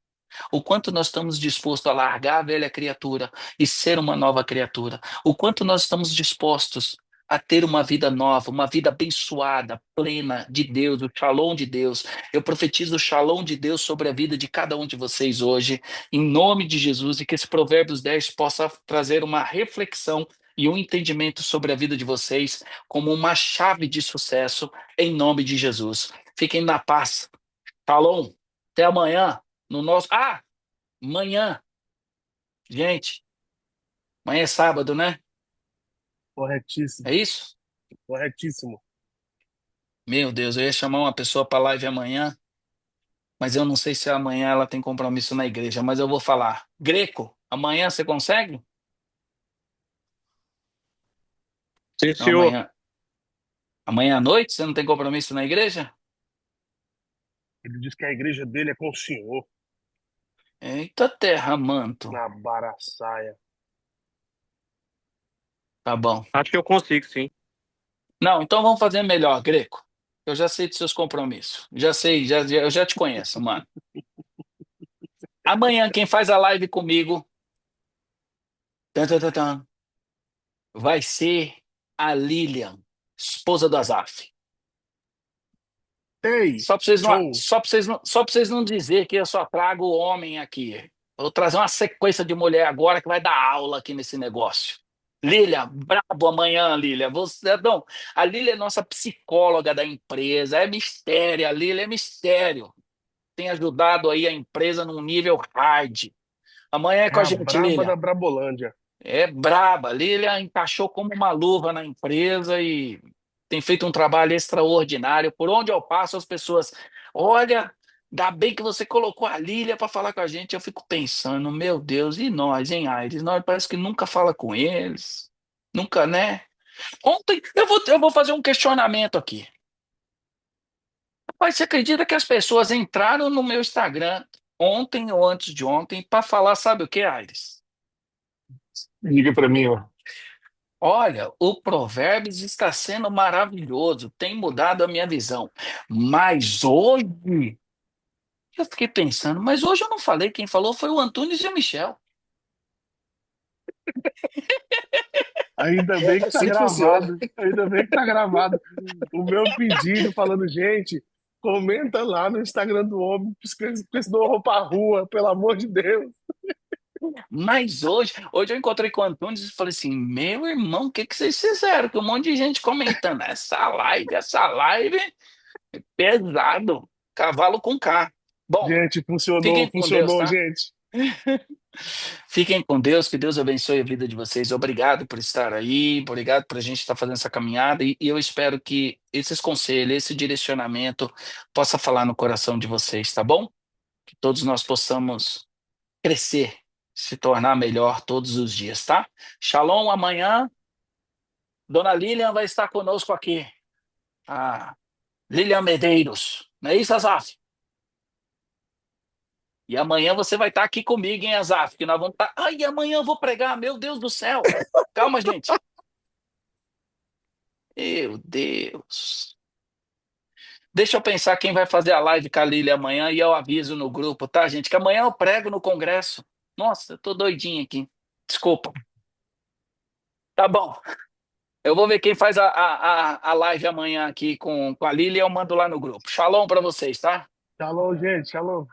O quanto nós estamos dispostos a largar a velha criatura e ser uma nova criatura. O quanto nós estamos dispostos a ter uma vida nova, uma vida abençoada, plena de Deus, o shalom de Deus. Eu profetizo o shalom de Deus sobre a vida de cada um de vocês hoje, em nome de Jesus, e que esse Provérbios 10 possa trazer uma reflexão e um entendimento sobre a vida de vocês como uma chave de sucesso, em nome de Jesus. Fiquem na paz. Shalom. Até amanhã no nosso. Amanhã, gente, amanhã é sábado, né? Corretíssimo, É isso? corretíssimo. Meu Deus, eu ia chamar uma pessoa para live amanhã, mas eu não sei se amanhã ela tem compromisso na igreja, mas eu vou falar. Greco, amanhã você consegue? Sim, Não, senhor. amanhã à noite você não tem compromisso na igreja? Ele diz que a igreja dele é com o senhor, Eita terra, manto. na Baraçaia. Tá bom. Acho que eu consigo, sim. Não, então vamos fazer melhor, Greco. Eu já sei dos seus compromissos. Já sei, eu já te conheço, mano. Amanhã quem faz a live comigo tan, tan, tan, tan, vai ser a Lilian, esposa do Azaf. Ei, Só para vocês não, show. só para vocês não dizer que eu só trago homem aqui. Vou trazer uma sequência de mulher agora que vai dar aula aqui nesse negócio. Lília, brabo amanhã, Lília. Você, não, a Lília é nossa psicóloga da empresa. É mistério, a Lília é mistério. Tem ajudado aí a empresa num nível hard. Amanhã é É com a a gente, braba da Lília. Brabolândia. É braba. Lília encaixou como uma luva na empresa e tem feito um trabalho extraordinário. Por onde eu passo, as pessoas, olha, ainda bem que você colocou a Lília para falar com a gente. Eu fico pensando, meu Deus, e nós, hein, Aires? Nós parece que nunca fala com eles. Nunca, né? Ontem, eu vou fazer um questionamento aqui. Mas você acredita que as pessoas entraram no meu Instagram ontem ou antes de ontem para falar, sabe o que, Aires? Diga para mim, ó. Olha, o Provérbios está sendo maravilhoso, tem mudado a minha visão. Mas hoje, eu fiquei pensando, mas hoje eu não falei, quem falou foi o Antunes e o Michel. Ainda bem É que tá assim que funciona. gravado. Ainda bem que tá gravado. O meu pedido falando, gente, comenta lá no Instagram do homem, porque senão eu vou pra rua, pelo amor de Deus. Mas hoje eu encontrei com o Antunes e falei assim: meu irmão, o que que vocês fizeram? Que um monte de gente comentando. Essa live é pesado. Cavalo com K. Bom, Gente, funcionou, fiquem com Deus, funcionou, tá? gente. Fiquem com Deus, que Deus abençoe a vida de vocês. Obrigado por estar aí, obrigado por a gente estar fazendo essa caminhada e eu espero que esses conselhos, esse direcionamento possa falar no coração de vocês, tá bom? Que todos nós possamos crescer, se tornar melhor todos os dias, tá? Shalom, amanhã, Dona Lilian vai estar conosco aqui. A Lilian Medeiros, não é isso, Azaf? E amanhã você vai estar aqui comigo, hein, Azaf? Que nós vamos estar. Ai, amanhã eu vou pregar, meu Deus do céu. Calma, gente. Meu Deus. Deixa eu pensar quem vai fazer a live com a Lília amanhã e eu aviso no grupo, tá, gente? Que amanhã eu prego no congresso. Nossa, eu tô doidinho aqui. Desculpa. Tá bom. Eu vou ver quem faz a live amanhã aqui com a Lília e eu mando lá no grupo. Shalom pra vocês, tá? Shalom, gente, shalom.